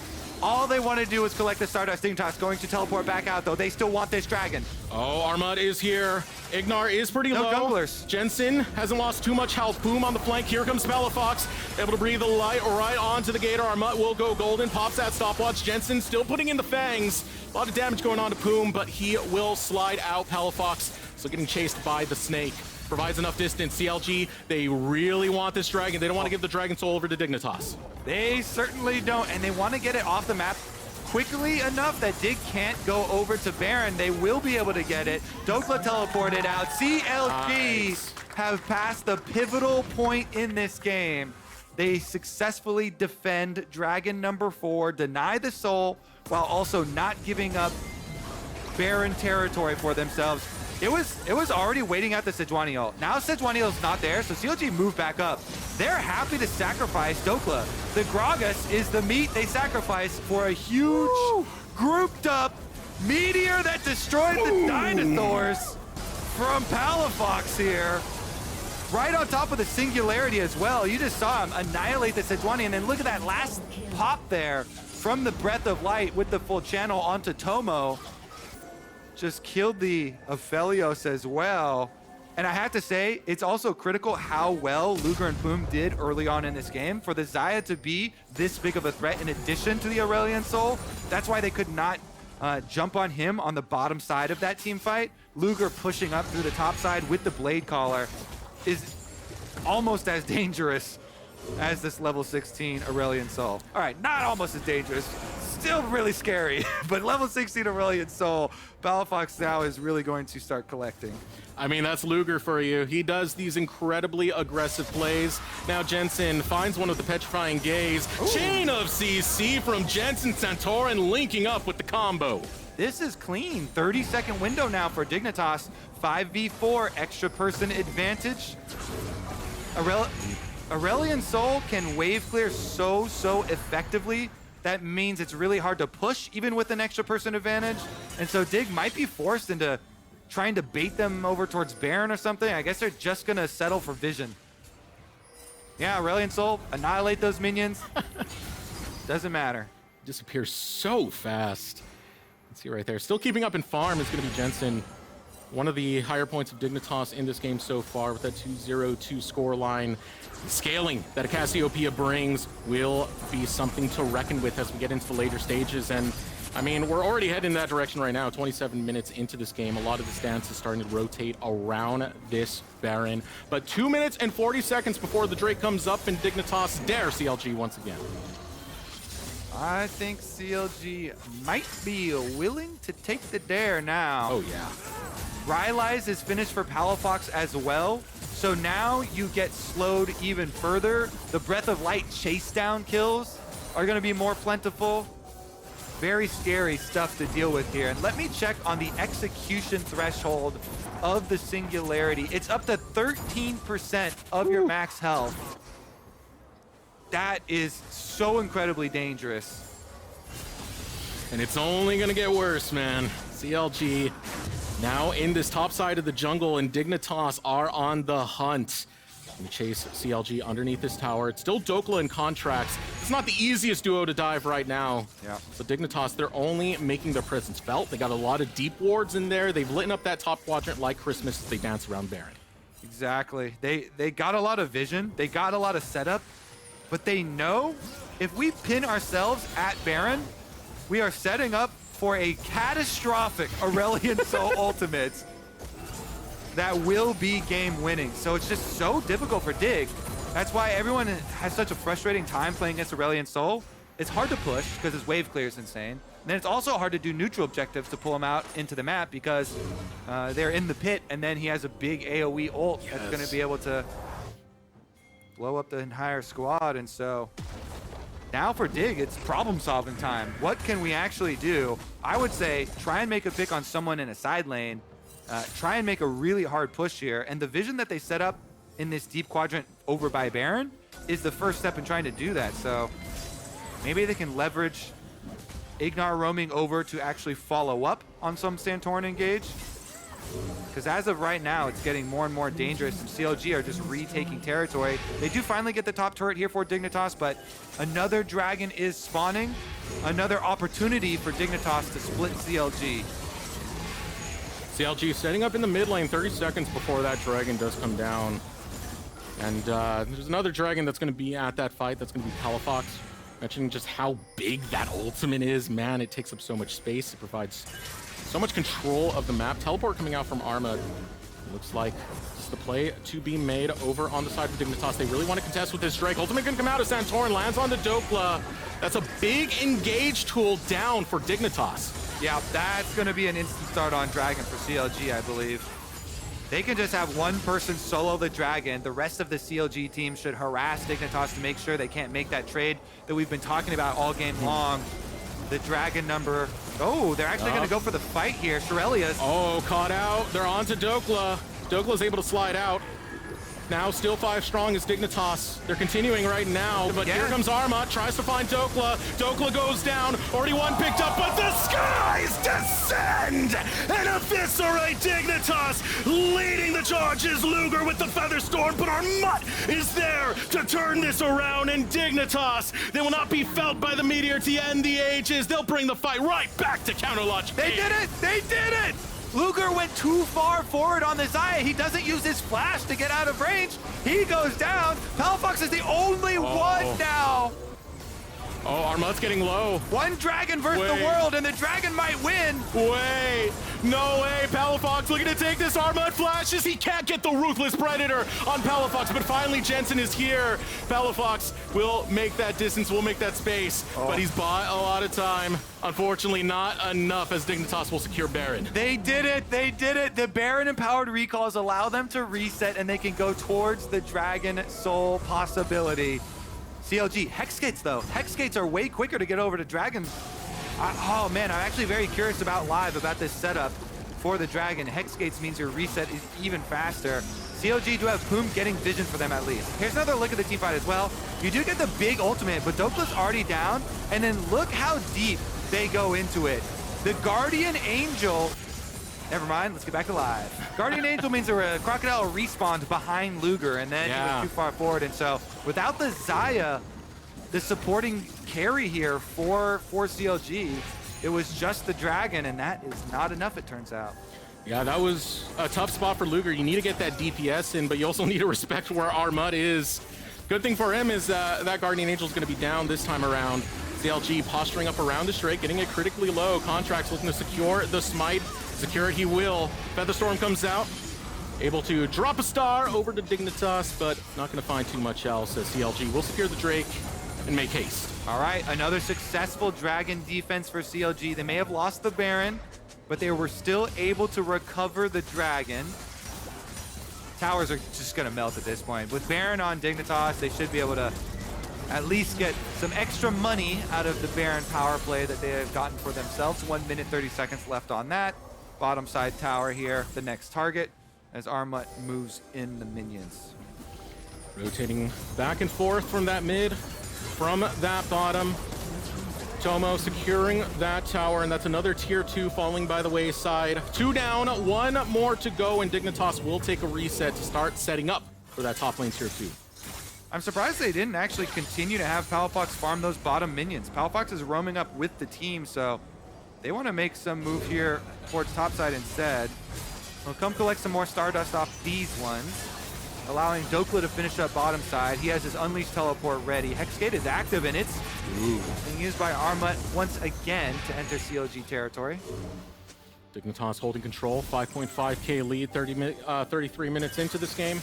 All they want to do is collect the Stardust. Dignitas going to teleport back out, though. They still want this dragon. Oh, Armut is here. IgNar is pretty low. Junglers. Jensen hasn't lost too much health. Poome on the flank. Here comes Palafox. Able to breathe the light right onto the gator. Armut will go golden. Pops that stopwatch. Jensen still putting in the fangs. A lot of damage going on to Poome, but he will slide out. Palafox So getting chased by the snake provides enough distance. CLG, they really want this dragon. They don't want to give the Dragon Soul over to Dignitas. They certainly don't, and they want to get it off the map quickly enough that Dig can't go over to Baron. They will be able to get it. Dhokla teleported out. CLG have passed the pivotal point in this game. They successfully defend Dragon number 4, deny the soul, while also not giving up Baron territory for themselves. It was already waiting at the Sejuani ult. Now Sejuani ult's not there, so CLG move back up. They're happy to sacrifice Dhokla. The Gragas is the meat they sacrifice for a huge, grouped up meteor that destroyed the dinosaurs from Palafox here. Right on top of the singularity as well. You just saw him annihilate the Sejuani, and then look at that last pop there from the Breath of Light with the full channel onto Tomo. Just killed the Aphelios as well. And I have to say, it's also critical how well Luger and Poome did early on in this game. For the Xayah to be this big of a threat in addition to the Aurelion Sol, that's why they could not jump on him on the bottom side of that team fight. Luger pushing up through the top side with the Blade Caller is almost as dangerous as this level 16 Aurelion Sol. All right, not almost as dangerous, still really scary, but level 16 Aurelion Sol, Palafox now is really going to start collecting. I mean, that's Luger for you. He does these incredibly aggressive plays. Now Jensen finds one with the Petrifying Gaze. Ooh. Chain of CC from Jensen. Santorin linking up with the combo. This is clean. 30-second window now for Dignitas. 5v4, extra person advantage. Aurelion Sol can wave clear so effectively. That means it's really hard to push, even with an extra person advantage. And so Dig might be forced into trying to bait them over towards Baron or something. I guess they're just gonna settle for vision. Yeah, Aurelion Sol, annihilate those minions. Doesn't matter. Disappears so fast. Let's see right there. Still keeping up in farm is gonna be Jensen. One of the higher points of Dignitas in this game so far with that 2-0-2 scoreline. Scaling that a Cassiopeia brings will be something to reckon with as we get into the later stages. And I mean, we're already heading in that direction right now. 27 minutes into this game. A lot of the stance is starting to rotate around this Baron. But 2 minutes and 40 seconds before the Drake comes up and Dignitas dare CLG once again. I think CLG might be willing to take the dare now. Oh, yeah. Rylai's is finished for Palafox as well. So now you get slowed even further. The Breath of Light chase down kills are going to be more plentiful. Very scary stuff to deal with here. And let me check on the execution threshold of the Singularity. It's up to 13% of your max health. That is so incredibly dangerous. And it's only going to get worse, man. CLG now in this top side of the jungle, and Dignitas are on the hunt. We chase CLG underneath this tower. It's still Dhokla and Contractz. It's not the easiest duo to dive right now. Yeah. So Dignitas, they're only making their presence felt. They got a lot of deep wards in there. They've lit up that top quadrant like Christmas as they dance around Baron. Exactly. They got a lot of vision. They got a lot of setup. But they know if we pin ourselves at Baron, we are setting up for a catastrophic Aurelion Sol ultimate that will be game winning. So it's just so difficult for Dig. That's why everyone has such a frustrating time playing against Aurelion Sol. It's hard to push because his wave clear is insane. And then it's also hard to do neutral objectives to pull him out into the map because they're in the pit, and then he has a big AoE ult that's going to be able to blow up the entire squad. And so now for Dig, it's problem-solving time. What can we actually do? I would say try and make a pick on someone in a side lane. Try and make a really hard push here. And the vision that they set up in this deep quadrant over by Baron is the first step in trying to do that. So maybe they can leverage IgNar roaming over to actually follow up on some Santorin engage. Because as of right now, it's getting more and more dangerous, and CLG are just retaking territory. They do finally get the top turret here for Dignitas, but another dragon is spawning. Another opportunity for Dignitas to split CLG. CLG setting up in the mid lane 30 seconds before that dragon does come down. And there's another dragon that's going to be at that fight. That's going to be Palafox. Mentioning just how big that ultimate is. Man, it takes up so much space. It provides So much control of the map. Teleport coming out from Armut. Looks like it's the play to be made over on the side of Dignitas. They really want to contest with this Drake. Ultimate gonna come out as Santorin lands on the Dhokla. That's a big engage tool down for Dignitas. Yeah, that's going to be an instant start on Dragon for CLG, I believe. They can just have one person solo the Dragon. The rest of the CLG team should harass Dignitas to make sure they can't make that trade that we've been talking about all game long. The Dragon number. Oh, they're actually going to go for the fight here. Aurelion. Oh, caught out. They're on to Dhokla. Dhokla's able to slide out. Now still 5 strong is Dignitas. They're continuing right now, but here comes Armut, tries to find Dhokla. Dhokla goes down, already one picked up, but the skies descend and eviscerate Dignitas. Leading the charge is Luger with the Feather Storm, but Armut is there to turn this around, and Dignitas, they will not be felt by the Meteor to end the ages. They'll bring the fight right back to Counter Launch. They did it! They did it! Luger went too far forward on the Xayah. He doesn't use his flash to get out of range. He goes down. Palafox is the only one now. Oh, Armut's getting low. One Dragon versus the world, and the Dragon might win. Wait, no way. Palafox looking to take this. Armut flashes. He can't get the Ruthless Predator on Palafox, but finally Jensen is here. Palafox will make that distance, will make that space, but he's bought a lot of time. Unfortunately, not enough as Dignitas will secure Baron. They did it. They did it. The Baron empowered recalls allow them to reset, and they can go towards the Dragon Soul possibility. CLG, Hex Gates though. Hex Gates are way quicker to get over to Dragon. Oh man, I'm actually very curious about live about this setup for the Dragon. Hex Gates means your reset is even faster. CLG do have Poome getting vision for them at least. Here's another look at the team fight as well. You do get the big ultimate, but Dhokla's already down, and then look how deep they go into it. The Guardian Angel, never mind, let's get back to live. Guardian Angel means a Crocodile respawned behind Luger, and then he went too far forward, and so without the Xayah, the supporting carry here for CLG, it was just the Dragon, and that is not enough, it turns out. Yeah, that was a tough spot for Luger. You need to get that DPS in, but you also need to respect where Armut is. Good thing for him is that Guardian Angel is going to be down this time around. CLG posturing up around the Drake, getting it critically low. Contractz looking to secure the smite. Secure it he will. Featherstorm comes out. Able to drop a star over to Dignitas, but not going to find too much else as CLG will secure the Drake and make haste. All right, another successful Dragon defense for CLG. They may have lost the Baron, but they were still able to recover the Dragon. Towers are just going to melt at this point. With Baron on Dignitas, they should be able to at least get some extra money out of the Baron power play that they have gotten for themselves. 1 minute, 30 seconds left on that. Bottom side tower here, the next target, as Armut moves in the minions. Rotating back and forth from that mid, from that bottom. Tomo securing that tower, and that's another tier 2 falling by the wayside. 2 down, 1 more to go, and Dignitas will take a reset to start setting up for that top lane tier 2. I'm surprised they didn't actually continue to have Palafox farm those bottom minions. Palafox is roaming up with the team, so they want to make some move here towards topside instead. We'll come collect some more Stardust off these ones, allowing Dhokla to finish up bottom side. He has his Unleashed teleport ready. Hexgate is active, and it's being used by Armut once again to enter CLG territory. Dignitas holding control, 5.5k lead, 33 minutes into this game.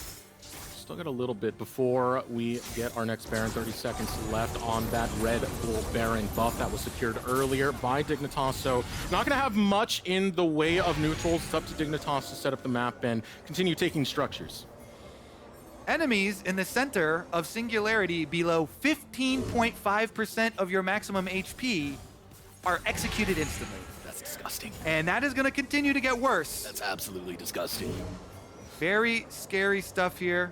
Still got a little bit before we get our next Baron. 30 seconds left on that Red Bull Baron buff that was secured earlier by Dignitas. So not going to have much in the way of neutrals. It's up to Dignitas to set up the map and continue taking structures. Enemies in the center of Singularity below 15.5% of your maximum HP are executed instantly. That's disgusting. And that is going to continue to get worse. That's absolutely disgusting. Very scary stuff here.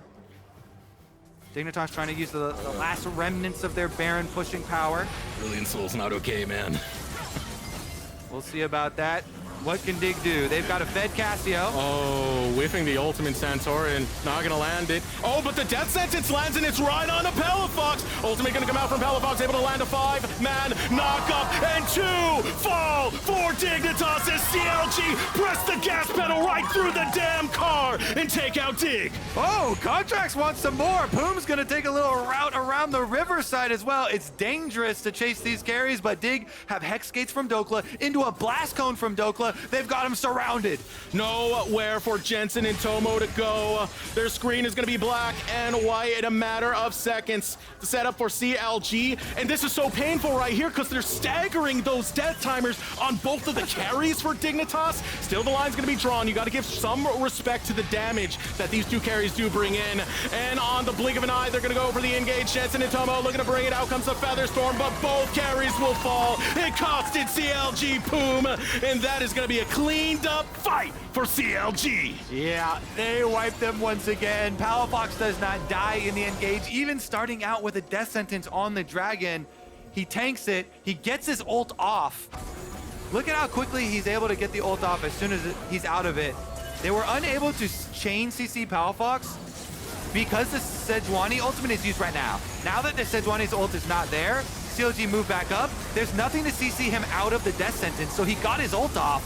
Dignitas trying to use the last remnants of their Baron pushing power. Aurelion Sol's not okay, man. We'll see about that. What can Dig do? They've got a fed Cassio. Oh, whiffing the ultimate Santorin. Not gonna land it. Oh, but the death sentence lands and it's right on to Palafox. Ultimate gonna come out from Palafox, able to land a 5-man knockup, and 2 fall for Dignitas as CLG press the gas pedal right through the damn car and take out Dig. Oh, Contractz wants some more. Poome's gonna take a little route around the riverside as well. It's dangerous to chase these carries, but Dig have Hex Gates from Dhokla into a Blast Cone from Dhokla. Dhokla. They've got him surrounded. Nowhere for Jensen and Tomo to go. Their screen is going to be black and white in a matter of seconds. The setup for CLG, and this is so painful right here because they're staggering those death timers on both of the carries for Dignitas. Still, the line's going to be drawn. You got to give some respect to the damage that these two carries do bring in. And on the blink of an eye, they're going to go for the engage. Jensen and Tomo looking to bring it. Out comes the Featherstorm, but both carries will fall. It costed CLG Poome, and that is going to be a cleaned up fight for CLG. Yeah, they wiped them once again. Palafox does not die in the engage, even starting out with a death sentence on the dragon. He tanks it, he gets his ult off. Look at how quickly he's able to get the ult off as soon as he's out of it. They were unable to chain CC Palafox because the Sejuani ultimate is used right now. Now that the Sejuani's ult is not there, CLG move back up. There's nothing to CC him out of the death sentence, so he got his ult off.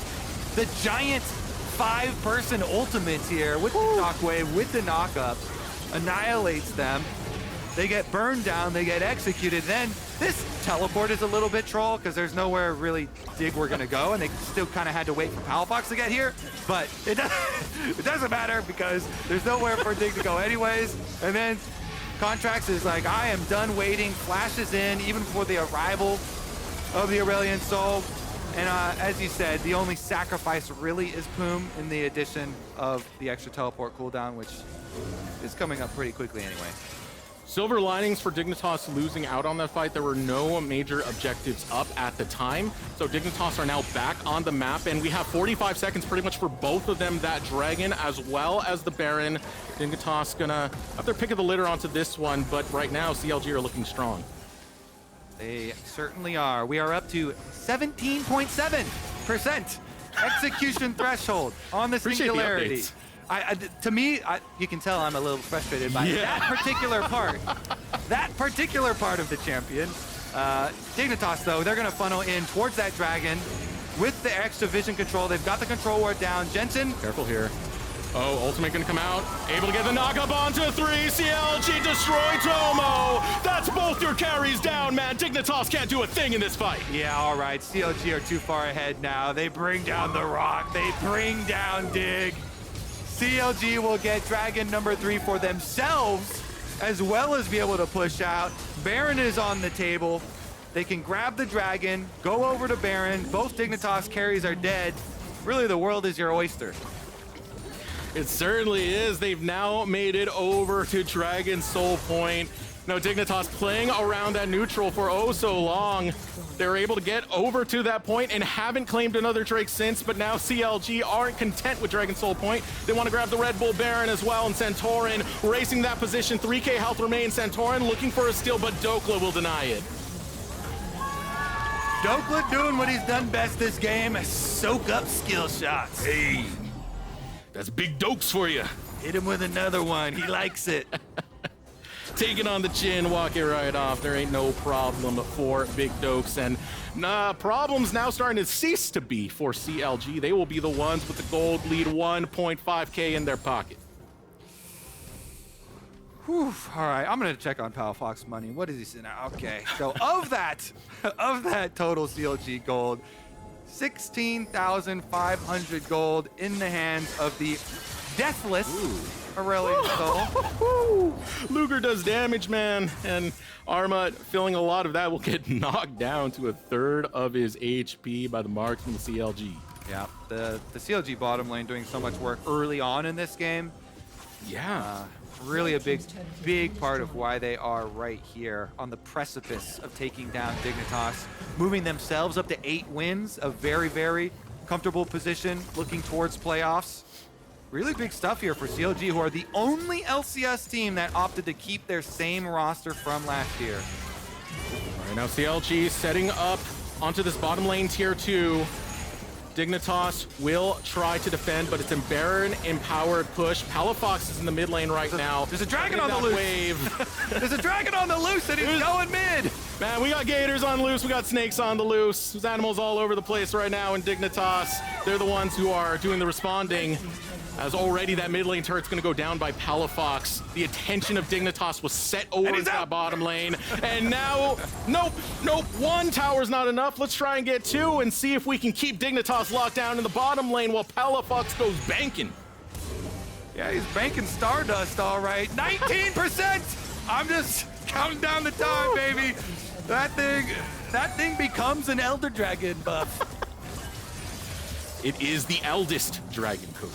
The giant 5-person ultimates here with the shockwave, with the knockup, annihilates them. They get burned down, they get executed. Then this teleport is a little bit troll because there's nowhere really Dig were gonna go, and they still kind of had to wait for Palafox to get here. But it doesn't matter because there's nowhere for Dig to go anyways. And then Contractz is like, I am done waiting, flashes in even before the arrival of the Aurelion Sol. And as you said, the only sacrifice really is Poome in the addition of the extra teleport cooldown, which is coming up pretty quickly anyway. Silver linings for Dignitas losing out on that fight. There were no major objectives up at the time. So Dignitas are now back on the map, and we have 45 seconds pretty much for both of them, that Dragon as well as the Baron. Dignitas gonna have their pick of the litter onto this one, but right now CLG are looking strong. They certainly are. We are up to 17.7% execution threshold on the Appreciate the singularity. updates. To me, you can tell I'm a little frustrated by that particular part. That particular part of the champion. Dignitas, though, they're going to funnel in towards that dragon with the extra vision control. They've got the control ward down. Jensen. Careful here. Oh, ultimate gonna come out. Able to get the knock up onto 3. CLG destroy Tomo. That's both your carries down, man. Dignitas can't do a thing in this fight. Yeah, all right. CLG are too far ahead now. They bring down the rock. They bring down Dig. CLG will get Dragon number 3 for themselves, as well as be able to push out. Baron is on the table. They can grab the Dragon, go over to Baron. Both Dignitas carries are dead. Really, the world is your oyster. It certainly is. They've now made it over to Dragon Soul Point. Now Dignitas playing around that neutral for oh so long. They're able to get over to that point and haven't claimed another Drake since, but now CLG aren't content with Dragon Soul Point. They want to grab the Red Bull Baron as well, and Santorin racing that position. 3k health remains. Santorin looking for a steal, but Dhokla will deny it. Dhokla doing what he's done best this game, soak up skill shots. Hey, that's big dokes for you. Hit him with another one. He likes it. Take it on the chin, walk it right off. There ain't no problem for Big Dokes. And problems now starting to cease to be for CLG. They will be the ones with the gold lead, 1.5k in their pocket. Whew. All right, I'm gonna check on Palafox money. What is he saying now? Okay, so of that total CLG gold, 16,500 gold in the hands of the deathless Aurelion Sol. Luger does damage, man, and Armut filling a lot of that will get knocked down to a third of his HP by the marks from the CLG. Yeah, the CLG bottom lane doing so much work early on in this game. Yeah. Really a big part of why they are right here on the precipice of taking down Dignitas, moving themselves up to 8 wins, a very, very comfortable position looking towards playoffs. Really big stuff here for CLG, who are the only LCS team that opted to keep their same roster from last year. All right, now CLG setting up onto this bottom lane tier 2. Dignitas will try to defend, but it's a Baron empowered push. Palafox is in the mid lane right now. There's a dragon on the loose. Wave. There's a dragon on the loose, and he's going mid. Man, we got gators on loose. We got snakes on the loose. There's animals all over the place right now in Dignitas. They're the ones who are doing the responding. as already that mid lane turret's gonna go down by Palafox. The attention of Dignitas was set over into that bottom lane. And now, nope, one tower's not enough. Let's try and get two and see if we can keep Dignitas locked down in the bottom lane while Palafox goes banking. Yeah, he's banking Stardust, all right. 19%! I'm just counting down the time, baby. That thing becomes an Elder Dragon buff. It is the eldest dragon code.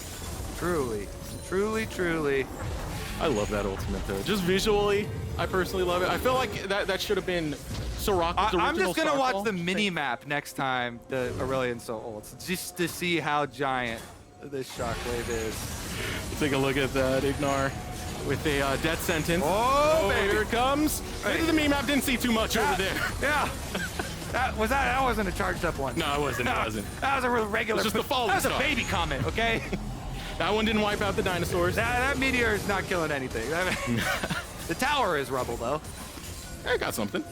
Truly, truly, truly. I love that ultimate though. Just visually, I personally love it. I feel like that should have been Soraka's original. I'm just gonna Starfall. watch the mini map next time the Aurelion Sol ults, just to see how giant this shockwave is. Take a look at that IgNar with a death sentence. Oh, baby. Here it comes. Maybe the mini map didn't see too much over there. Yeah. That wasn't a charged up one. No, it wasn't. It wasn't. That was a real regular. It's just the falling That was star. a baby comment, okay? That one didn't wipe out the dinosaurs. That meteor is not killing anything. The tower is rubble, though. I got something.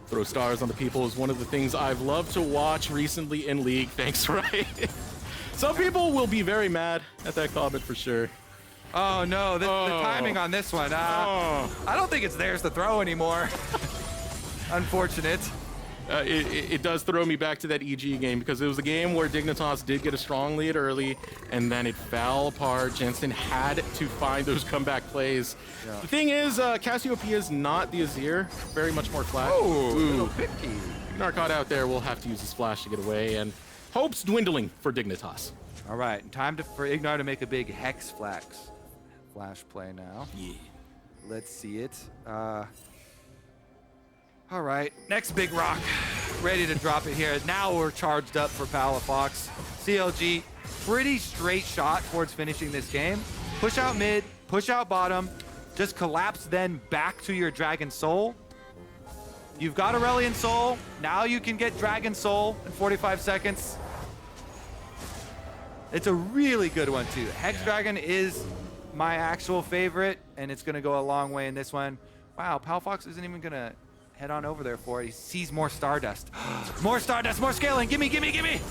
Throw stars on the people is one of the things I've loved to watch recently in League. Thanks, Riot. Some people will be very mad at that comment for sure. Oh, no. The timing on this one. I don't think it's theirs to throw anymore. Unfortunate. It does throw me back to that EG game because it was a game where Dignitas did get a strong lead early and then it fell apart. Jensen had to find those comeback plays. Yeah. The thing is, Cassiopeia is not the Azir, very much more flat. Little picky. IgNar caught out there, will have to use his flash to get away, and hope's dwindling for Dignitas. All right, time for IgNar to make a big Hex flash play now. Yeah. Let's see it. All right, next big rock. Ready to drop it here. Now we're charged up for Palafox. CLG, pretty straight shot towards finishing this game. Push out mid, push out bottom, just collapse then back to your Dragon Soul. You've got Aurelion Sol. Now you can get Dragon Soul in 45 seconds. It's a really good one too. Hex Dragon is my actual favorite, and it's gonna go a long way in this one. Wow, Palafox isn't even gonna head on over there for it. He sees more Stardust. More Stardust, more scaling. Gimme, gimme, gimme.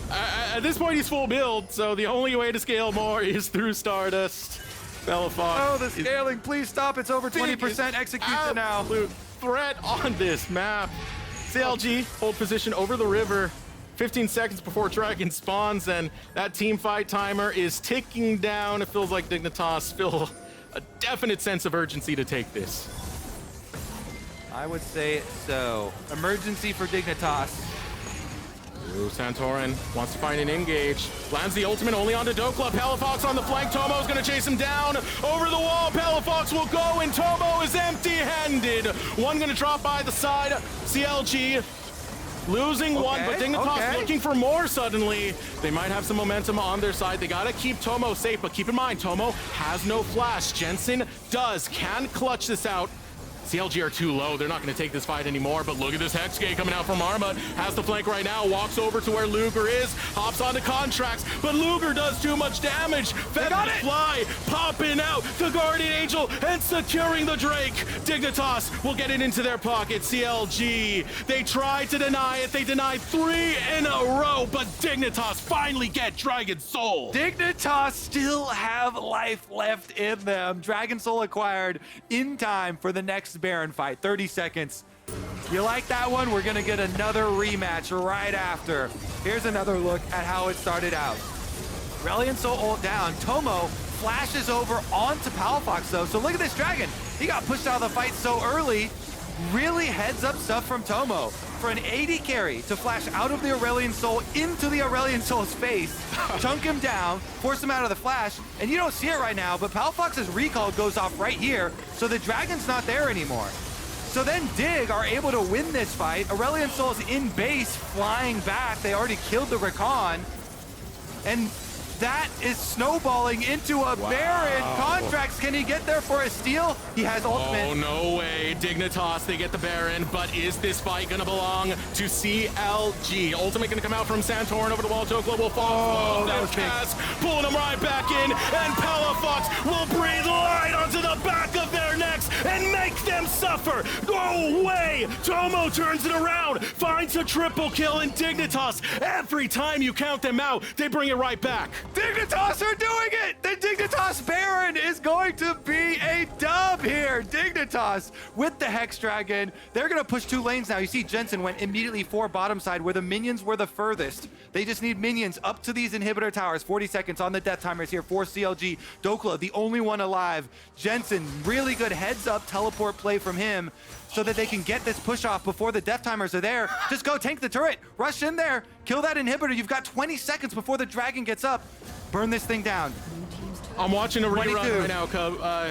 At this point, he's full build, so the only way to scale more is through Stardust. Palafox. Oh, the scaling, please stop. It's over 20% execution now. Absolute threat on this map. CLG, hold position over the river. 15 seconds before Dragon spawns, and that team fight timer is ticking down. It feels like Dignitas feel a definite sense of urgency to take this. I would say so. Emergency for Dignitas. Ooh, Santorin wants to find an engage. Lands the ultimate only onto Dhokla. Palafox on the flank. Tomo's gonna chase him down. Over the wall, Palafox will go, and Tomo is empty-handed. One gonna drop by the side. CLG losing one, but Dignitas looking for more suddenly. They might have some momentum on their side. They gotta keep Tomo safe, but keep in mind, Tomo has no flash. Jensen can clutch this out. CLG are too low. They're not going to take this fight anymore, but look at this Hex Gate coming out from Armut. Has the flank right now, walks over to where Luger is, hops onto Contractz, but Luger does too much damage. Feathered Fly popping out, the Guardian Angel, and securing the Drake. Dignitas will get it into their pocket. CLG, they tried to deny it. They denied 3 in a row, but Dignitas finally get Dragon Soul. Dignitas still have life left in them. Dragon Soul acquired in time for the next Baron fight. 30 seconds. You like that one? We're gonna get another rematch right after. Here's another look at how it started out. Aurelion Sol ult down. Tomo flashes over onto Palafox though. So look at this dragon. He got pushed out of the fight so early. Really heads up stuff from Tomo. For an AD carry to flash out of the Aurelion Sol into the Aurelion Sol's face, chunk him down, force him out of the flash, and you don't see it right now, but Palafox's recall goes off right here, so the dragon's not there anymore. So then Dig are able to win this fight. Aurelion Sol's in base, flying back. They already killed the Rakan, and that is snowballing into a Baron. Contractz, can he get there for a steal? He has ultimate. Oh, no way. Dignitas, they get the Baron, but is this fight gonna belong to CLG? Ultimate gonna come out from Santorin over the wall. Dhokla will fall. That was big. Pulling him right back in, and Palafox will breathe light onto the back of their necks and make them suffer. No way! Tomo turns it around, finds a triple kill, and Dignitas, every time you count them out, they bring it right back. Dignitas are doing it! The Dignitas Baron is going to be a dub here. Dignitas with the Hex Dragon. They're going to push 2 lanes now. You see Jensen went immediately for bottom side where the minions were the furthest. They just need minions up to these inhibitor towers. 40 seconds on the death timers here for CLG. Dhokla, the only one alive. Jensen, really good heads up teleport play from him so that they can get this push off before the death timers are there. Just go tank the turret, rush in there, kill that inhibitor. You've got 20 seconds before the dragon gets up. Burn this thing down. I'm watching a rerun 22. right now,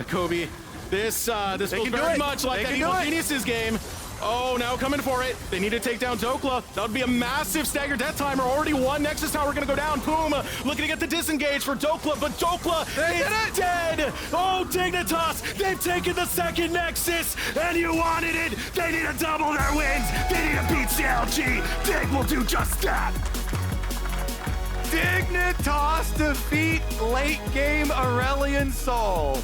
Kobe. This feels very much like that Evil Geniuses game. Oh, now coming for it. They need to take down Dhokla. That would be a massive stagger death timer. Already one Nexus Tower gonna go down. Poome looking to get the disengage for Dhokla, but Dhokla is dead. Oh, Dignitas, they've taken the second Nexus, and you wanted it. They need to double their wins. They need to beat CLG. Dig will do just that. Dignitas defeat late game Aurelion Sol.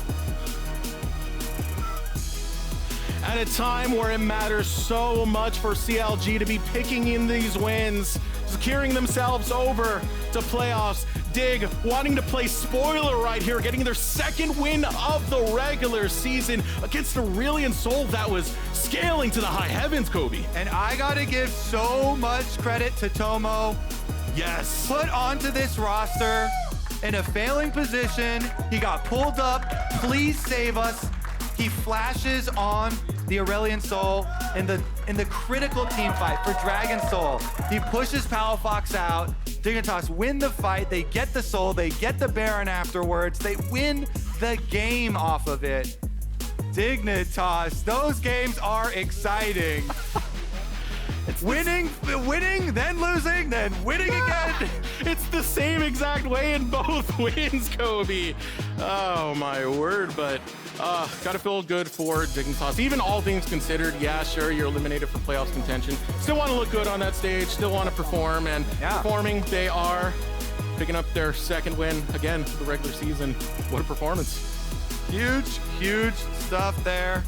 At a time where it matters so much for CLG to be picking in these wins, securing themselves over to playoffs. Dig wanting to play spoiler right here, getting their second win of the regular season against Aurelion Sol that was scaling to the high heavens, Kobe. And I gotta give so much credit to Tomo. Yes. Put onto this roster in a failing position. He got pulled up. Please save us. He flashes on the Aurelion Sol in the critical team fight for Dragon Soul. He pushes Palafox out. Dignitas win the fight. They get the Soul. They get the Baron afterwards. They win the game off of it. Dignitas, those games are exciting. Winning, then losing, then winning again. It's the same exact way in both wins, Kobe. Oh my word, but gotta feel good for Dignitas. Even all things considered, yeah, sure, you're eliminated from playoffs contention. Still want to look good on that stage, still want to perform, and performing, they are picking up their second win again for the regular season. What a performance. Huge, huge stuff there.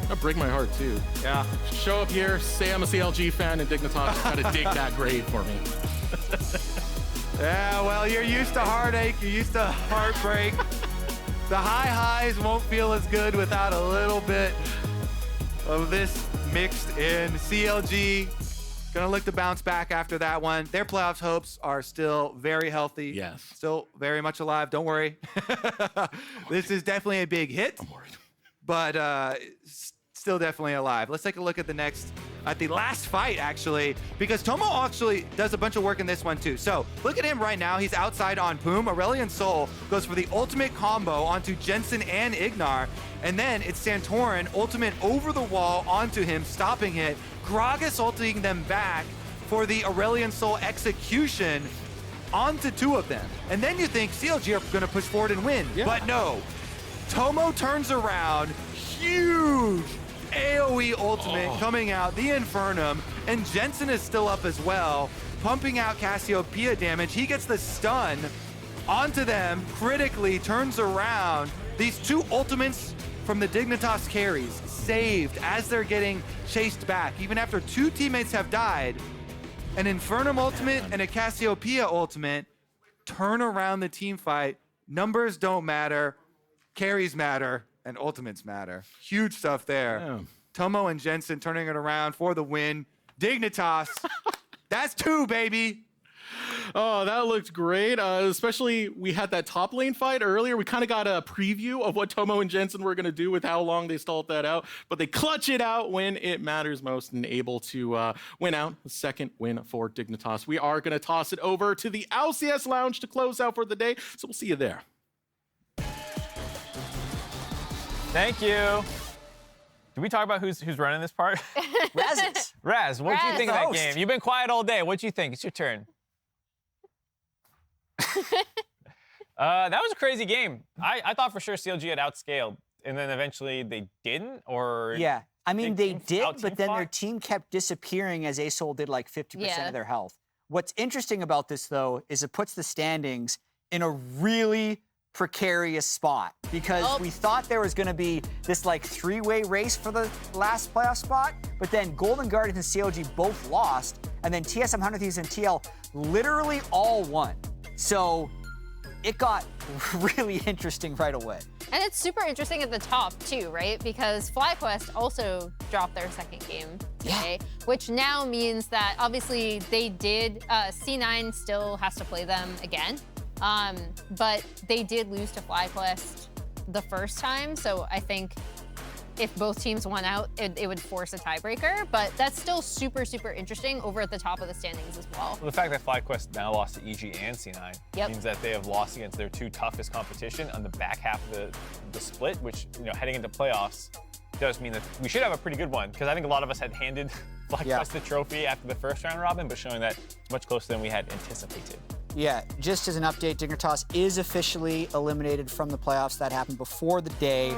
That break my heart too. Yeah. Show up here, say I'm a CLG fan, and Dignitas gotta dig that grade for me. Yeah, well, you're used to heartache, you're used to heartbreak. The high highs won't feel as good without a little bit of this mixed in. CLG gonna look to bounce back after that one. Their playoffs hopes are still very healthy. Yes. Still very much alive, don't worry. This is definitely a big hit. I'm worried. But still definitely alive. Let's take a look at the last fight, actually, because Tomo actually does a bunch of work in this one too. So look at him right now. He's outside on Poome. Aurelion Sol goes for the ultimate combo onto Jensen and IgNar. And then it's Santorin, ultimate over the wall onto him, stopping it. Gragas ulting them back for the Aurelion Sol execution onto 2 of them. And then you think CLG are going to push forward and win. Yeah. But no. Tomo turns around, huge AoE ultimate coming out, the Infernum, and Jensen is still up as well, pumping out Cassiopeia damage. He gets the stun onto them, critically turns around. These 2 ultimates from the Dignitas carries saved as they're getting chased back. Even after 2 teammates have died, an Infernum ultimate and a Cassiopeia ultimate turn around the team fight. Numbers don't matter. Carries matter, and ultimates matter. Huge stuff there. Yeah. Tomo and Jensen turning it around for the win. Dignitas, that's 2, baby. Oh, that looked great. Especially we had that top lane fight earlier. We kind of got a preview of what Tomo and Jensen were going to do with how long they stalled that out. But they clutch it out when it matters most and able to win out. The second win for Dignitas. We are going to toss it over to the LCS Lounge to close out for the day. So we'll see you there. Thank you. Did we talk about who's running this part? Raz, what did you think of that game? You've been quiet all day. What do you think? It's your turn. That was a crazy game. I thought for sure CLG had outscaled, and then eventually they didn't, or... Yeah, I mean, they did, but then their team kept disappearing as ASOL did like 50% of their health. What's interesting about this, though, is it puts the standings in a really precarious spot because we thought there was going to be this like three-way race for the last playoff spot, but then Golden Guardians and CLG both lost, and then TSM 100 Thieves and TL literally all won. So it got really interesting right away. And it's super interesting at the top too, right? Because FlyQuest also dropped their second game today, which now means that obviously they did, C9 still has to play them again, but they did lose to FlyQuest the first time, so I think if both teams won out, it would force a tiebreaker, but that's still super, super interesting over at the top of the standings as well. Well, the fact that FlyQuest now lost to EG and C9 means that they have lost against their two toughest competition on the back half of the split, which, you know, heading into playoffs does mean that we should have a pretty good one, because I think a lot of us had handed FlyQuest the trophy after the first round robin, but showing that it's much closer than we had anticipated. Yeah, just as an update, Dignitas is officially eliminated from the playoffs. That happened before the day.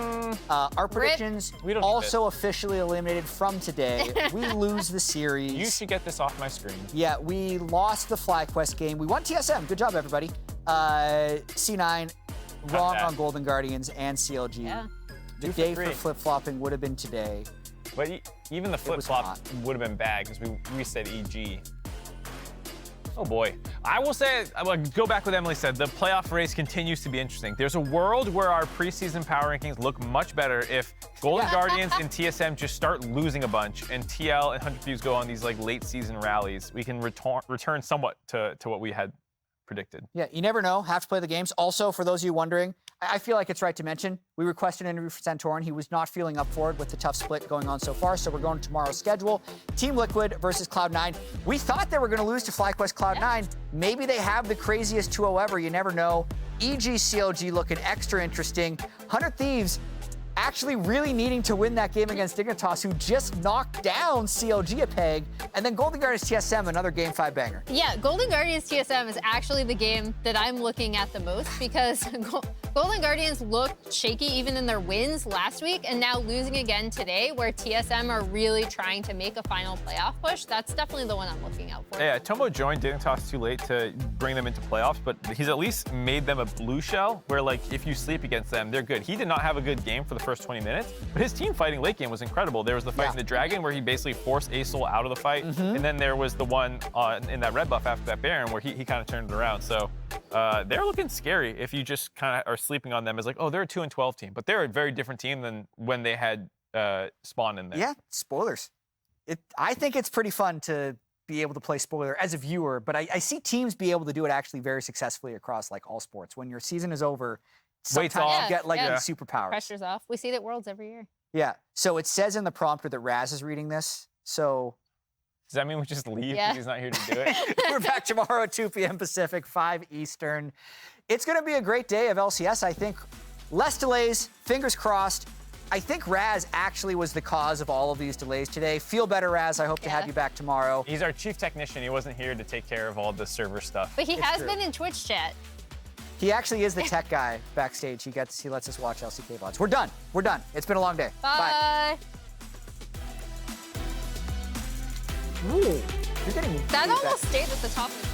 Our predictions also officially eliminated from today. We lose the series. You should get this off my screen. Yeah, we lost the FlyQuest game. We won TSM. Good job, everybody. C9, wrong on Golden Guardians and CLG. Yeah. The day for flip-flopping would have been today. But even the flip-flop would have been bad because we reset EG. Oh boy. I will say, I'll go back with Emily said, the playoff race continues to be interesting. There's a world where our preseason power rankings look much better if Golden Guardians and TSM just start losing a bunch and TL and 100 Thieves go on these like late season rallies. We can return somewhat to what we had predicted. Yeah, you never know. Have to play the games. Also, for those of you wondering, I feel like it's right to mention, we requested an interview for Santorin. He was not feeling up for it with the tough split going on so far, so we're going to tomorrow's schedule. Team Liquid versus Cloud9. We thought they were going to lose to FlyQuest Cloud9. Maybe they have the craziest 2-0 ever. You never know. EG CLG looking extra interesting. 100 Thieves actually really needing to win that game against Dignitas, who just knocked down CLG a peg, and then Golden Guardians TSM, another Game 5 banger. Yeah, Golden Guardians TSM is actually the game that I'm looking at the most because Golden Guardians looked shaky even in their wins last week, and now losing again today, where TSM are really trying to make a final playoff push. That's definitely the one I'm looking out for. Yeah, Tomo joined Dignitas too late to bring them into playoffs, but he's at least made them a blue shell, where like if you sleep against them, they're good. He did not have a good game for the first 20 minutes, but his team fighting late game was incredible. There was the fight in the Dragon where he basically forced Asol out of the fight, and then there was the one in that red buff after that Baron where he kind of turned it around. So they're looking scary if you just kind of are sleeping on them as like, oh, they're a 2-12 team, but they're a very different team than when they had Spawn in there. Yeah, spoilers. I think it's pretty fun to be able to play spoiler as a viewer, but I see teams be able to do it actually very successfully across like all sports. When your season is over, sometimes you get like superpowers. Pressure's off. We see it at Worlds every year. Yeah. So it says in the prompter that Raz is reading this. So does that mean we just leave because he's not here to do it? We're back tomorrow at 2 p.m. Pacific, 5 Eastern. It's going to be a great day of LCS, I think. Less delays, fingers crossed. I think Raz actually was the cause of all of these delays today. Feel better, Raz. I hope to have you back tomorrow. He's our chief technician. He wasn't here to take care of all the server stuff. But he has been in Twitch chat. He actually is the tech guy backstage. He lets us watch LCK VODs. We're done. We're done. It's been a long day. Bye. Ooh, you're getting that almost stayed at the top of the